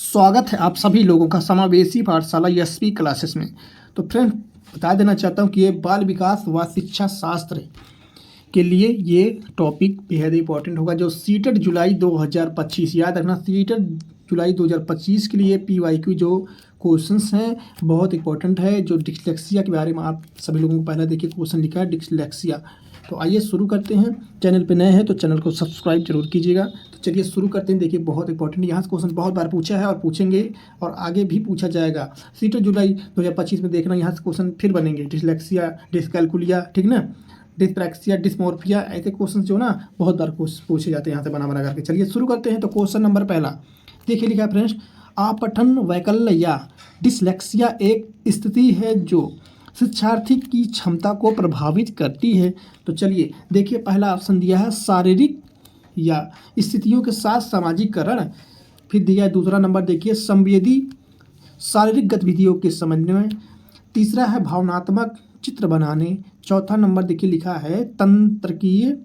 स्वागत है आप सभी लोगों का समावेशी पाठशाला एसपी क्लासेस में। तो फ्रेंड बता देना चाहता हूँ कि ये बाल विकास व शिक्षा शास्त्र के लिए ये टॉपिक बेहद इंपॉर्टेंट होगा। जो सीटेट जुलाई 2025, याद रखना सीटेट जुलाई 2025 के लिए PYQ जो क्वेश्चंस हैं बहुत इंपॉर्टेंट है। जो डिस्लेक्सिया के बारे में आप सभी लोगों को पहले देखिए क्वेश्चन लिखा है डिस्लेक्सिया। तो आइए शुरू करते हैं। चैनल पे नए हैं तो चैनल को सब्सक्राइब जरूर कीजिएगा। तो चलिए शुरू करते हैं। देखिए बहुत इंपॉर्टेंट यहाँ से क्वेश्चन बहुत बार पूछा है और पूछेंगे और आगे भी पूछा जाएगा। सीटेट जुलाई 2025 में देखना यहाँ से क्वेश्चन फिर बनेंगे। डिस्लेक्सिया, डिसकैलकुलिया, ठीक ना, डिस्प्रैक्सिया, डिस्मोर्फिया, ऐसे क्वेश्चन जो ना बहुत बार पूछे जाते हैं यहाँ से बना बना करके। चलिए शुरू करते हैं। तो क्वेश्चन नंबर पहला देखिए लिखा है फ्रेंड्स, आपठन वैकल्य या डिसलेक्सिया एक स्थिति है जो शिक्षार्थी की क्षमता को प्रभावित करती है। तो चलिए देखिए पहला ऑप्शन दिया है शारीरिक या स्थितियों के साथ सामाजिकरण। फिर दिया है दूसरा नंबर देखिए संवेदी शारीरिक गतिविधियों के समन्वय। तीसरा है भावनात्मक चित्र बनाने। चौथा नंबर देखिए लिखा है तंत्रिकीय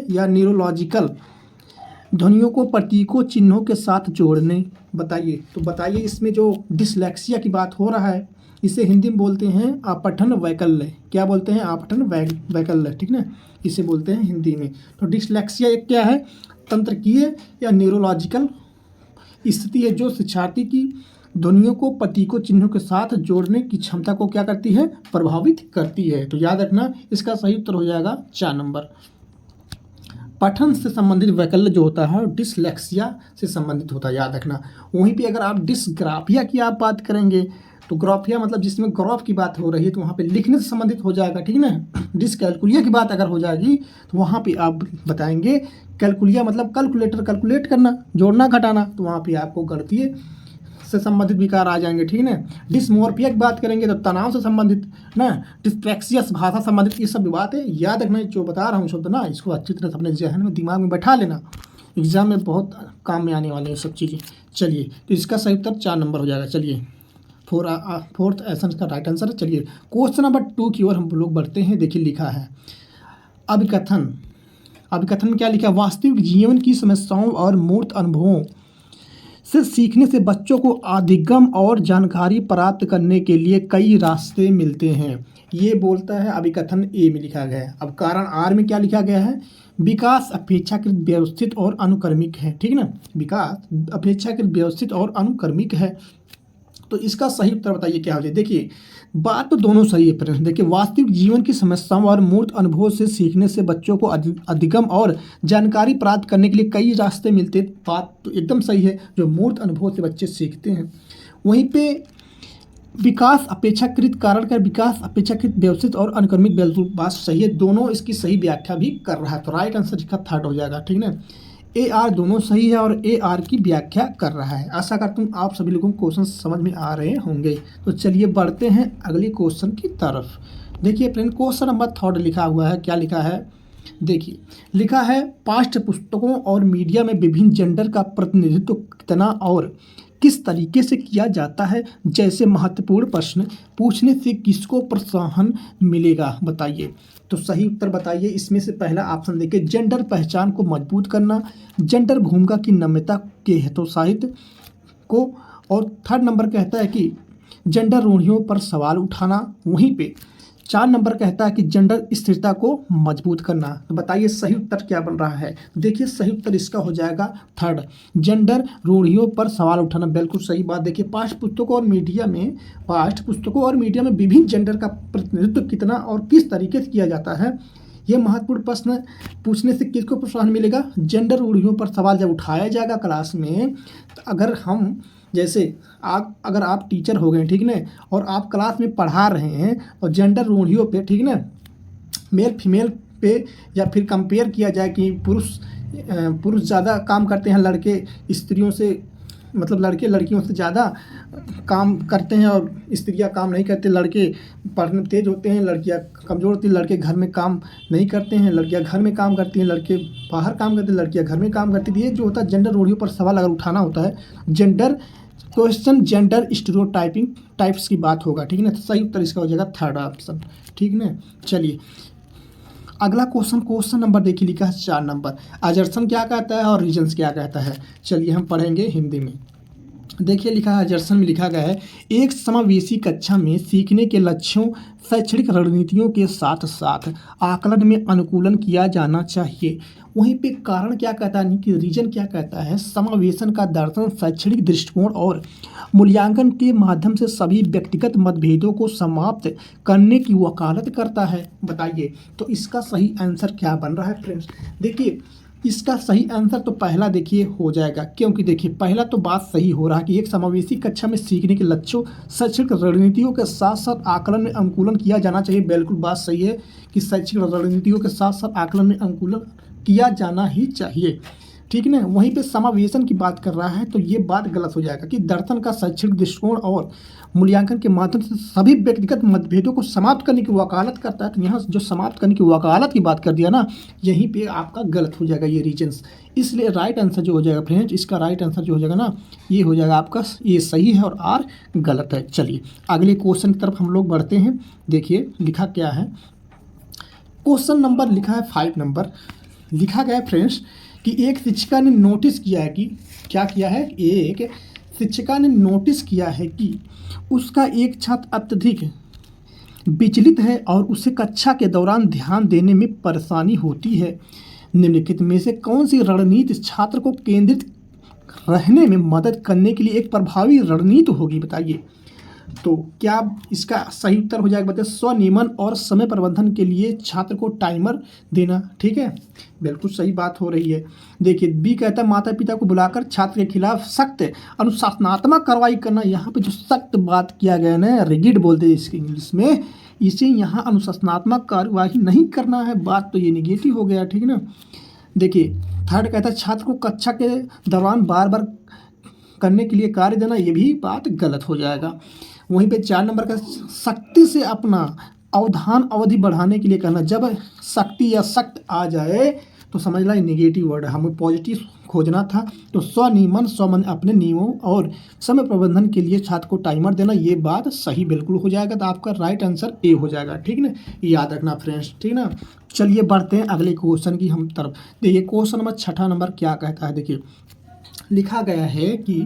या न्यूरोलॉजिकल ध्वनियों को प्रतीकों चिन्हों के साथ जोड़ने। बताइए तो बताइए इसमें जो डिसलेक्सिया की बात हो रहा है इसे हिंदी में बोलते हैं आपठन वैकल्य। क्या बोलते हैं? आपठन वैकल्य, ठीक ना, इसे बोलते हैं हिंदी में। तो डिसलेक्सिया एक क्या है? तंत्रिकीय या न्यूरोलॉजिकल स्थिति है जो शिक्षार्थी की ध्वनियों को प्रतीकों चिन्हों के साथ जोड़ने की क्षमता को क्या करती है? प्रभावित करती है। तो याद रखना इसका सही उत्तर हो जाएगा 4 नंबर। पठन से संबंधित वैकल्य जो होता है डिसलेक्सिया से संबंधित होता है, याद रखना। वहीं पे अगर आप डिसग्राफिया की आप बात करेंगे तो ग्राफिया मतलब जिसमें ग्राफ की बात हो रही है तो वहाँ पे लिखने से संबंधित हो जाएगा, ठीक ना। डिसकैलकुलिया की बात अगर हो जाएगी तो वहाँ पे आप बताएंगे कैलकुलिया मतलब कैलकुलेटर, कैलकुलेट करना, जोड़ना घटाना, तो वहाँ पे आपको गणितीय से संबंधित विकार आ जाएंगे, ठीक ना। डिस्मोर्फिया की बात करेंगे तो तनाव से संबंधित ना, डिस्प्रैक्सिया भाषा संबंधित, ये सब बात है। याद रखना जो बता रहा हूँ शब्द ना, इसको अच्छी तरह से अपने जहन में दिमाग में बैठा लेना, एग्जाम में बहुत काम में आने वाले हैं सब चीज़ें। चलिए तो इसका सही उत्तर 4 नंबर हो जाएगा। चलिए फोर्थ ऐसा इसका राइट आंसर है। चलिए क्वेश्चन नंबर 2 की ओर हम लोग बढ़ते हैं। देखिए लिखा है अभिकथन। अभिकथन में क्या लिखा है? वास्तविक जीवन की समस्याओं और मूर्त अनुभवों से सीखने से बच्चों को अधिगम और जानकारी प्राप्त करने के लिए कई रास्ते मिलते हैं। ये बोलता है अभिकथन ए में लिखा गया है। अब कारण आर में क्या लिखा गया है? विकास अपेक्षाकृत व्यवस्थित और अनुक्रमिक है, ठीक ना। विकास अपेक्षाकृत व्यवस्थित और अनुक्रमिक है। तो इसका सही उत्तर बताइए क्या हो जाए। देखिए बात तो दोनों सही है फ्रेंड्स। देखिए वास्तविक जीवन की समस्याओं और मूर्त अनुभव से सीखने से बच्चों को अधिगम और जानकारी प्राप्त करने के लिए कई रास्ते मिलते हैं। बात तो एकदम सही है, जो मूर्त अनुभव से बच्चे सीखते हैं। वहीं पे विकास अपेक्षाकृत कारण का विकास अपेक्षाकृत व्यवस्थित और अनुक्रमिक, बिल्कुल बात सही है। दोनों इसकी सही व्याख्या भी कर रहा है। तो राइट आंसर इसका 3rd हो जाएगा, ठीक ना। AR दोनों सही है और AR की व्याख्या कर रहा है। आशा करता हूँ आप सभी लोगों को क्वेश्चन समझ में आ रहे होंगे। तो चलिए बढ़ते हैं अगले क्वेश्चन की तरफ। देखिए फ्रेंड क्वेश्चन नंबर 3rd लिखा हुआ है। क्या लिखा है? देखिए लिखा है पाठ्य पुस्तकों और मीडिया में विभिन्न जेंडर का प्रतिनिधित्व कितना और किस तरीके से किया जाता है जैसे महत्वपूर्ण प्रश्न पूछने से किसको प्रोत्साहन मिलेगा? बताइए तो सही उत्तर बताइए। इसमें से पहला ऑप्शन देखिए जेंडर पहचान को मजबूत करना, जेंडर भूमिका की नम्यता के हतोत्साहित को, और 3rd नंबर कहता है कि जेंडर रूढ़ियों पर सवाल उठाना। वहीं पे 4 नंबर कहता है कि जेंडर स्थिरता को मजबूत करना। तो बताइए सही उत्तर क्या बन रहा है? देखिए सही उत्तर इसका हो जाएगा 3rd, जेंडर रूढ़ियों पर सवाल उठाना। बिल्कुल सही बात। देखिए पाठ्य पुस्तकों और मीडिया में विभिन्न जेंडर का प्रतिनिधित्व कितना और किस तरीके से किया जाता है, यह महत्वपूर्ण प्रश्न पूछने से किसको प्रोत्साहन मिलेगा? जेंडर रूढ़ियों पर सवाल जब उठाया जाएगा क्लास में, तो अगर हम जैसे अगर आप टीचर हो गए, ठीक ना, और आप क्लास में पढ़ा रहे हैं और जेंडर रूढ़ियों पे, ठीक ना, मेल फीमेल पे या फिर कंपेयर किया जाए कि पुरुष ज़्यादा काम करते हैं, लड़के स्त्रियों से मतलब लड़के लड़कियों से ज़्यादा काम करते हैं और स्त्रियां काम नहीं करते, लड़के पढ़ने में तेज होते हैं, लड़कियां कमज़ोर होती हैं, लड़के घर में काम नहीं करते हैं, लड़कियां घर में काम करती हैं, लड़के बाहर काम करते हैं, लड़कियां घर में काम करती हैं। ये जो होता है जेंडर रूढ़ियों पर सवाल अगर उठाना होता है, gender question gender stereotyping types की बात होगा, ठीक है ना। तो सही उत्तर इसका हो जाएगा 3rd ऑप्शन, ठीक ना। चलिए अगला क्वेश्चन नंबर देखिए लिखा है 4 नंबर। अजर्सन क्या कहता है और रीजन्स क्या कहता है? चलिए हम पढ़ेंगे हिंदी में। देखिए लिखा है, जर्सन में लिखा गया है, एक समावेशी कक्षा में सीखने के लक्ष्यों, शैक्षणिक रणनीतियों के साथ साथ आकलन में अनुकूलन किया जाना चाहिए। वहीं पे कारण क्या कहता है, कि रीजन क्या कहता है, समावेशन का दर्शन शैक्षणिक दृष्टिकोण और मूल्यांकन के माध्यम से सभी व्यक्तिगत मतभेदों को समाप्त करने की वकालत करता है। बताइए तो इसका सही आंसर क्या बन रहा है फ्रेंड्स। देखिए इसका सही आंसर तो पहला देखिए हो जाएगा, क्योंकि देखिए पहला तो बात सही हो रहा है कि एक समावेशी कक्षा में सीखने के लक्ष्यों, शैक्षणिक रणनीतियों के साथ साथ आकलन में अनुकूलन किया जाना चाहिए। बिल्कुल बात सही है कि शैक्षणिक रणनीतियों के साथ साथ आकलन में अनुकूलन किया जाना ही चाहिए, ठीक ना। वहीं पे समावेशन की बात कर रहा है तो ये बात गलत हो जाएगा कि दर्शन का शैक्षणिक दृष्टिकोण और मूल्यांकन के माध्यम से सभी व्यक्तिगत मतभेदों को समाप्त करने की वकालत करता है। तो यहाँ जो समाप्त करने की वकालत की बात कर दिया ना, यहीं पे आपका गलत हो जाएगा ये रीजन्स। इसलिए राइट आंसर जो हो जाएगा फ्रेंड्स, इसका राइट आंसर जो हो जाएगा ना, ये हो जाएगा आपका, ये सही है और आर गलत है। चलिए अगले क्वेश्चन की तरफ हम लोग बढ़ते हैं। देखिए लिखा क्या है, क्वेश्चन नंबर लिखा है 5 नंबर, लिखा गया है फ्रेंड्स कि एक शिक्षिका ने नोटिस किया है कि, क्या किया है, एक शिक्षिका ने नोटिस किया है कि उसका एक छात्र अत्यधिक विचलित है और उसे कक्षा के दौरान ध्यान देने में परेशानी होती है। निम्नलिखित में से कौन सी रणनीति छात्र को केंद्रित रहने में मदद करने के लिए एक प्रभावी रणनीति होगी, बताइए। तो क्या इसका सही उत्तर हो जाएगा, बताइए, स्वनियमन और समय प्रबंधन के लिए छात्र को टाइमर देना, ठीक है, बिल्कुल सही बात हो रही है। देखिए बी कहता है माता पिता को बुलाकर छात्र के खिलाफ सख्त अनुशासनात्मक कार्रवाई करना। यहाँ पे जो सख्त बात किया गया ना, रिगिड बोलते हैं इसके इंग्लिश में, इसे यहाँ अनुशासनात्मक कार्रवाई नहीं करना है, बात तो ये निगेटिव हो गया, ठीक है ना। देखिए थर्ड कहता है छात्र को कक्षा के दौरान बार बार करने के लिए कार्य देना, ये भी बात गलत हो जाएगा। वहीं पे 4 नंबर का सख्ती से अपना अवधान अवधि बढ़ाने के लिए कहना। जब सख्ती या सख्त आ जाए तो समझ ला नेगेटिव वर्ड है, हमें पॉजिटिव खोजना था। तो स्वनियमन, स्वमन अपने नियमों और समय प्रबंधन के लिए छात्र को टाइमर देना, ये बात सही बिल्कुल हो जाएगा। तो आपका राइट आंसर ए हो जाएगा, ठीक ना, याद रखना फ्रेंड्स, ठीक ना। चलिए बढ़ते हैं अगले क्वेश्चन की हम तरफ। देखिए क्वेश्चन नंबर 6 नंबर क्या कहता है, देखिए लिखा गया है कि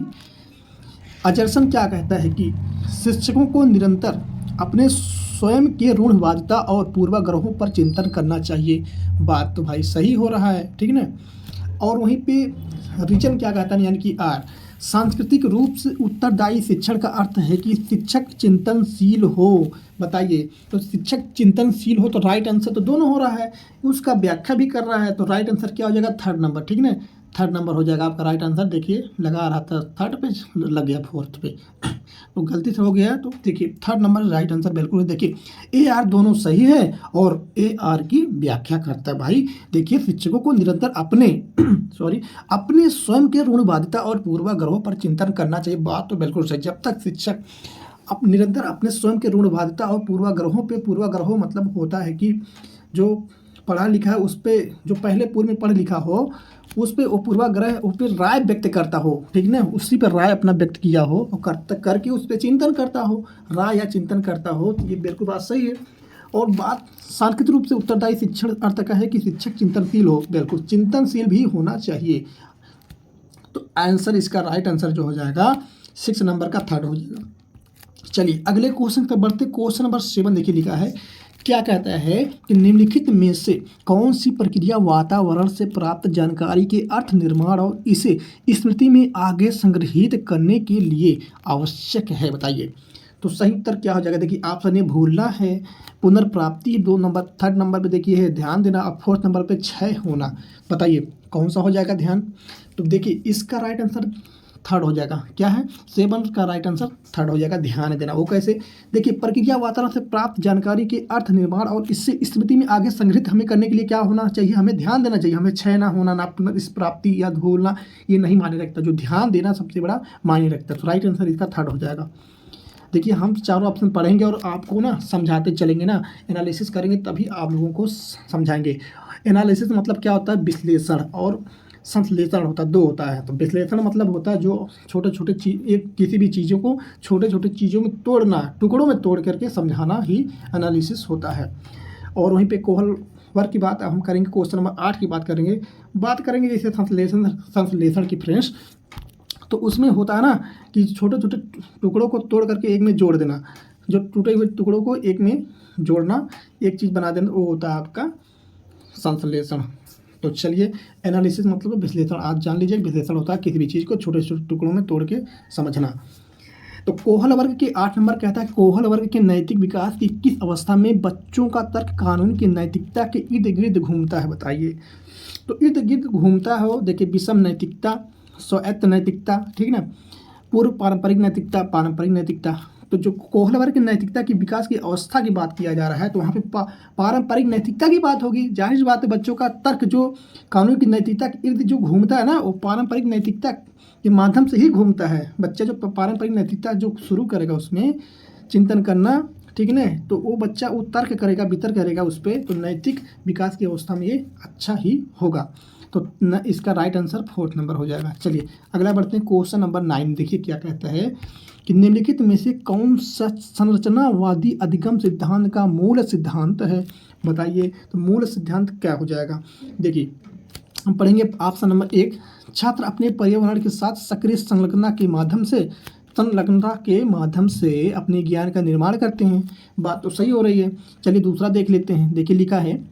अजरसन क्या कहता है कि शिक्षकों को निरंतर अपने स्वयं के रूढ़िवादिता और पूर्वाग्रहों पर चिंतन करना चाहिए। बात तो भाई सही हो रहा है, ठीक ना। और वहीं पे रीजन क्या कहता है, यानी कि आर, सांस्कृतिक रूप से उत्तरदायी शिक्षण का अर्थ है कि शिक्षक चिंतनशील हो। बताइए तो शिक्षक चिंतनशील हो, तो राइट आंसर तो दोनों हो रहा है, उसका व्याख्या भी कर रहा है। तो राइट आंसर क्या हो जाएगा, 3rd नंबर, ठीक ना, 3rd नंबर हो जाएगा आपका राइट आंसर। देखिए लगा रहा था 3rd पे, लग गया 4th पे, तो गलती से हो गया। तो देखिए 3rd नंबर राइट आंसर बिल्कुल है। देखिए ए आर दोनों सही है और ए आर की व्याख्या करता है भाई। देखिए शिक्षकों को निरंतर अपने अपने स्वयं के रूढ़िवादिता और पूर्वाग्रहों पर चिंतन करना चाहिए। बात तो बिल्कुल सही। जब तक शिक्षक निरंतर अपने स्वयं के रूढ़िवादिता और पूर्वाग्रहों मतलब होता है कि जो पढ़ा लिखा है उस पर, जो पहले पूर्व में पढ़ लिखा हो उस पर वो पूर्वाग्रह, उस पर राय व्यक्त करता हो, ठीक ना, उसी पर राय अपना व्यक्त किया हो और करके उस पर चिंतन करता हो, राय या चिंतन करता हो, तो ये बिल्कुल बात सही है। और बात सांस्कृतिक रूप से उत्तरदायी शिक्षण अर्थ का है कि शिक्षक चिंतनशील हो, बिल्कुल चिंतनशील भी होना चाहिए। तो आंसर इसका राइट आंसर जो हो जाएगा 6 नंबर का 3rd हो जाएगा। चलिए अगले क्वेश्चन पर बढ़ते। क्वेश्चन नंबर 7 देखिए लिखा है, क्या कहता है कि निम्नलिखित में से कौन सी प्रक्रिया वातावरण से प्राप्त जानकारी के अर्थ निर्माण और इसे स्मृति में आगे संग्रहित करने के लिए आवश्यक है, बताइए। तो सही उत्तर क्या हो जाएगा, देखिए ऑप्शन ए भूलना है, पुनर्प्राप्ति 2 नंबर, 3rd नंबर पे देखिए है ध्यान देना और 4th नंबर पे क्षय होना। बताइए कौन सा हो जाएगा ध्यान। तो देखिए इसका राइट आंसर 3rd हो जाएगा, क्या है 7 का राइट आंसर 3rd हो जाएगा, ध्यान देना। वो कैसे, देखिए प्रक्रिया वातावरण से प्राप्त जानकारी के अर्थ निर्माण और इससे स्मृति में आगे संग्रहित हमें करने के लिए क्या होना चाहिए, हमें ध्यान देना चाहिए। हमें क्षय ना होना, ना पुनर्प्राप्ति या भूलना, ये नहीं मायने रखता। जो ध्यान देना सबसे बड़ा मायने रखता है। तो राइट आंसर इसका 3rd हो जाएगा। देखिए हम चारों ऑप्शन पढ़ेंगे और आपको ना समझाते चलेंगे ना, एनालिसिस करेंगे तभी आप लोगों को समझाएंगे। एनालिसिस मतलब क्या होता है, विश्लेषण, और संश्लेषण होता है, 2 होता है। तो विश्लेषण मतलब होता है जो छोटे छोटे किसी भी चीज़ों को छोटे छोटे चीज़ों में तोड़ना, टुकड़ों में तोड़ करके समझाना ही एनालिसिस होता है। और वहीं पे कोहलवर की बात हम करेंगे, क्वेश्चन नंबर 8 की बात करेंगे जैसे संश्लेषण की फ्रेंड्स। तो उसमें होता है ना कि छोटे छोटे टुकड़ों को तोड़ करके एक में जोड़ देना, जो टूटे हुए टुकड़ों को एक में जोड़ना, एक चीज़ बना देना, वो होता है आपका संश्लेषण। तो चलिए, एनालिसिस मतलब विश्लेषण, आज जान लीजिए विश्लेषण होता है किसी भी चीज़ को छोटे छोटे टुकड़ों में तोड़ के समझना। तो कोहल वर्ग के 8 नंबर कहता है, कोहल वर्ग के नैतिक विकास की किस अवस्था में बच्चों का तर्क कानून की नैतिकता के इर्द गिर्द घूमता है, बताइए। तो इर्द गिर्द घूमता हो, देखिए, विषम नैतिकता, स्वायत्त नैतिकता, ठीक ना, पूर्व पारंपरिक नैतिकता, पारंपरिक नैतिकता। तो जो कोहल वर्ग की नैतिकता की विकास की अवस्था की बात किया जा रहा है, तो वहाँ पे पारंपरिक नैतिकता की बात होगी। जाहिर सी बात है, बच्चों का तर्क जो कानून की नैतिकता के इर्द जो घूमता है ना, वो पारंपरिक नैतिकता के माध्यम से ही घूमता है। बच्चा जो पारंपरिक नैतिकता जो शुरू करेगा उसमें चिंतन करना, ठीक है, तो वो बच्चा वो तर्क करेगा, वितर्क करेगा उस पर, तो नैतिक विकास की अवस्था में ये अच्छा ही होगा। तो इसका राइट आंसर 4th नंबर हो जाएगा। चलिए अगला बढ़ते हैं, क्वेश्चन नंबर 9। देखिए क्या कहता है कि निम्नलिखित में से कौन सा संरचनावादी अधिगम सिद्धांत का मूल सिद्धांत है, बताइए। तो मूल सिद्धांत क्या हो जाएगा, देखिए हम पढ़ेंगे ऑप्शन नंबर 1, छात्र अपने पर्यावरण के साथ सक्रिय संलग्नता के माध्यम से अपने ज्ञान का निर्माण करते हैं। बात तो सही हो रही है। चलिए दूसरा देख लेते हैं। देखिए लिखा है,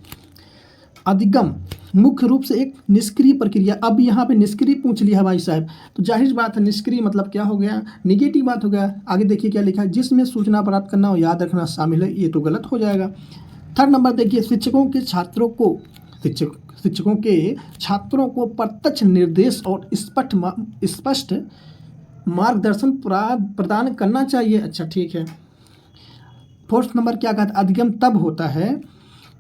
अधिगम मुख्य रूप से एक निष्क्रिय प्रक्रिया। अब यहाँ पे निष्क्रिय पूछ लिया भाई साहब, तो जाहिर बात है निष्क्रिय मतलब क्या हो गया, निगेटिव बात हो गया। आगे देखिए क्या लिखा है, जिसमें सूचना प्राप्त करना और याद रखना शामिल है, ये तो गलत हो जाएगा। 3rd नंबर देखिए, शिक्षकों के छात्रों को प्रत्यक्ष निर्देश और स्पष्ट मार्गदर्शन प्रदान करना चाहिए। अच्छा ठीक है। 4th नंबर क्या कहता है, अधिगम तब होता है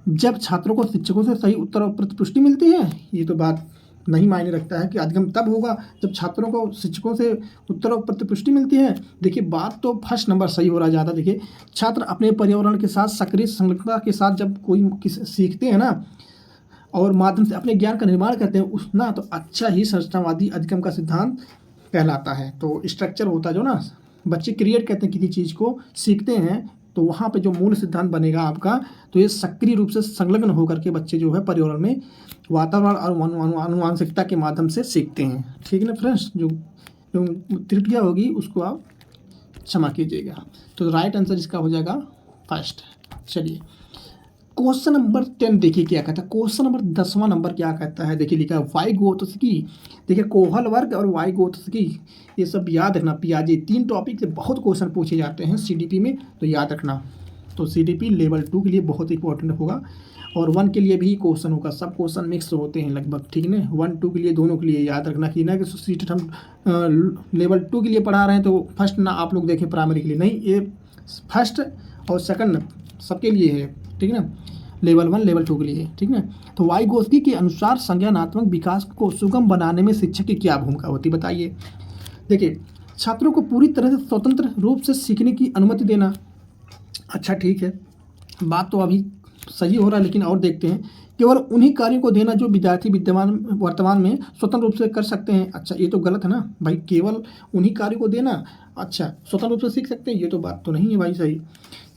जब छात्रों को शिक्षकों से सही उत्तर और प्रतिपुष्टि मिलती है। ये तो बात नहीं मायने रखता है कि अधिगम तब होगा जब छात्रों को शिक्षकों से उत्तर और प्रतिपुष्टि मिलती है। देखिए बात तो 1st नंबर सही हो रहा है ज़्यादा। देखिए छात्र अपने पर्यावरण के साथ सक्रिय संलग्नता के साथ जब कोई सीखते हैं ना और माध्यम से अपने ज्ञान का निर्माण करते हैं उस ना, तो अच्छा ही संरचनावादी अधिगम का सिद्धांत कहलाता है। तो स्ट्रक्चर होता है जो ना बच्चे क्रिएट करते हैं किसी चीज़ को, सीखते हैं, तो वहाँ पे जो मूल सिद्धांत बनेगा आपका, तो ये सक्रिय रूप से संलग्न होकर के बच्चे जो है पर्यावरण में वातावरण और आनुवांशिकता के माध्यम से सीखते हैं। ठीक है ना फ्रेंड्स, जो त्रुटियाँ होगी उसको आप क्षमा कीजिएगा। तो राइट आंसर इसका हो जाएगा 1st। चलिए क्वेश्चन नंबर 10 देखिए क्या कहता है। क्वेश्चन नंबर 10वां नंबर क्या कहता है, देखिए लिखा है वाइगोत्स्की। देखिए कोहल वर्ग और वाइगोत्स्की ये सब याद रखना। पियाजे 3 टॉपिक से बहुत क्वेश्चन पूछे जाते हैं CDP में, तो याद रखना। तो CDP लेवल 2 के लिए बहुत इंपॉर्टेंट होगा और 1 के लिए भी क्वेश्चन होगा। सब क्वेश्चन मिक्स होते हैं लगभग, ठीक है ना। 1 2 के लिए दोनों के लिए याद रखना कि ना कि सीट हम लेवल 2 के लिए पढ़ा रहे हैं तो फर्स्ट ना आप लोग देखें प्राइमरी के लिए, नहीं, ये 1st और 2nd सबके लिए है, ठीक है ना, लेवल 1 लेवल 2 के लिए, ठीक है। तो वाइगोत्स्की के अनुसार संज्ञानात्मक विकास को सुगम बनाने में शिक्षक की क्या भूमिका होती है, बताइए। देखिए छात्रों को पूरी तरह से स्वतंत्र रूप से सीखने की अनुमति देना। अच्छा ठीक है, बात तो अभी सही हो रहा है, लेकिन और देखते हैं। केवल उन्हीं कार्यों को देना जो विद्यार्थी वर्तमान में स्वतंत्र रूप से कर सकते हैं। अच्छा ये तो गलत है ना भाई, केवल उन्हीं कार्यों को देना, अच्छा स्वतंत्र रूप से सीख सकते हैं, ये तो बात तो नहीं है भाई सही।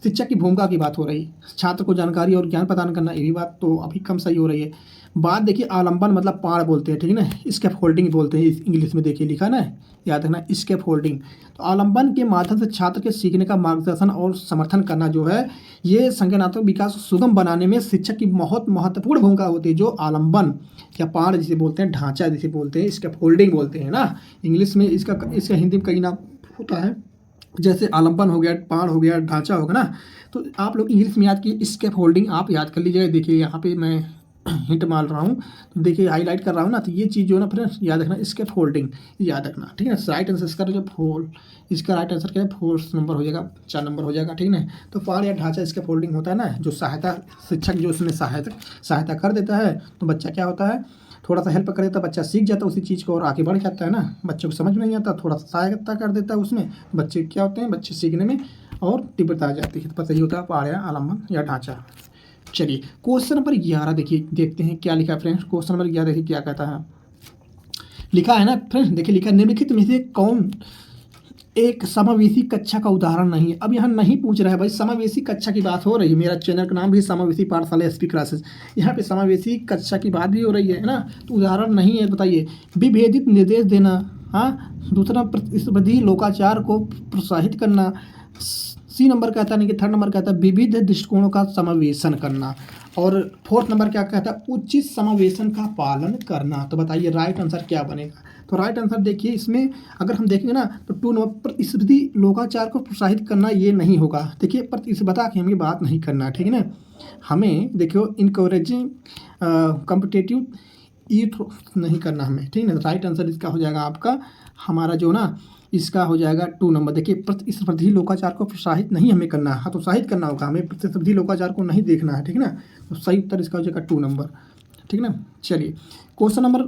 शिक्षक की भूमिका की बात हो रही, छात्र को जानकारी और ज्ञान प्रदान करना, ये भी बात तो अभी कम सही हो रही है। बात देखिए आलम्बन मतलब पाड़ बोलते हैं, ठीक है ना, स्कैफोल्डिंग बोलते हैं इंग्लिश में, देखिए लिखा ना, याद रखना स्कैफोल्डिंग। तो आलम्बन के माध्यम से छात्र के सीखने का मार्गदर्शन और समर्थन करना जो है, ये संज्ञानात्मक विकास सुगम बनाने में शिक्षक की बहुत महत्वपूर्ण भूमिका होती है। जो आलम्बन या पाड़ जिसे बोलते हैं, ढांचा जिसे बोलते हैं, स्कैफोल्डिंग बोलते हैं ना इंग्लिश में, इसका हिंदी में कई नाम होता है, जैसे आलम्बन हो गया, पाड़ हो गया, ढांचा होगा ना, तो आप लोग इंग्लिश में याद कीजिए स्कैफोल्डिंग, आप याद कर लीजिएगा। देखिए यहाँ पे मैं हिंट मार रहा हूँ, तो देखिए हाईलाइट कर रहा हूँ ना, तो ये चीज़ जो है ना फ्रेंड्स याद रखना, स्कैफोल्डिंग याद रखना, ठीक है ना। राइट आंसर इसका जो इसका राइट आंसर क्या है, 4th नंबर हो जाएगा, 4 नंबर हो जाएगा, ठीक है ना। तो पाड़ या ढांचा स्कैफोल्डिंग होता है ना, जो सहायता शिक्षक जो उसमें सहायता कर देता है, तो बच्चा क्या होता है, थोड़ा सा हेल्प कर देता है, बच्चा सीख जाता है उसी चीज़ को और आगे बढ़ जाता है ना। बच्चे को समझ में नहीं आता, थोड़ा सा सहायता कर देता है उसमें, बच्चे क्या होते हैं, बच्चे सीखने में और तीव्रता आ जाती है। पता ही होता है पाड़ या आलम्बन या ढांचा। चलिए क्वेश्चन नंबर 11 देखिए, देखते हैं क्या लिखा है फ्रेंड्स। क्वेश्चन नंबर 11 देखिए क्या कहता है, लिखा है ना फ्रेंड्स, देखिए लिखा है निम्नलिखित में से कौन एक समावेशी कक्षा का उदाहरण नहीं है। अब यहाँ नहीं पूछ रहा है भाई, समावेशी कक्षा की बात हो रही है, मेरा चैनल का नाम भी समावेशी पाठशाला SP क्लासेस, यहाँ पे समावेशी कक्षा की बात भी हो रही है ना, तो उदाहरण नहीं है, बताइए। विभेदित निर्देश देना, हाँ, दूसरा प्रतिस्पर्धी लोकाचार को प्रोत्साहित करना। सी नंबर कहता है, नहीं कि थर्ड नंबर कहता है विविध दृष्टिकोणों का समावेशन करना। और फोर्थ नंबर क्या कहता है, उचित समावेशन का पालन करना। तो बताइए राइट आंसर क्या बनेगा। तो राइट आंसर देखिए इसमें अगर हम देखेंगे ना तो 2 नंबर प्रतिस्पर्धी लोकाचार को प्रोत्साहित करना ये नहीं होगा। देखिए प्रतिस्पर्धा की हमें बात नहीं करना, ठीक है ना। हमें देखियो इनकरेजिंग कॉम्पिटिटिव ईथ नहीं करना हमें, ठीक है ना। राइट आंसर इसका हो जाएगा आपका हमारा जो ना इसका हो जाएगा 2 नंबर। देखिए प्रतिस्पर्धी लोकाचार को प्रोत्साहित नहीं हमें करना है, हतोत्साहित करना होगा हमें, प्रतिस्पर्धी लोकाचार को नहीं देखना है, ठीक है ना। तो सही उत्तर इसका हो जाएगा 2 नंबर, ठीक है ना। चलिए क्वेश्चन नंबर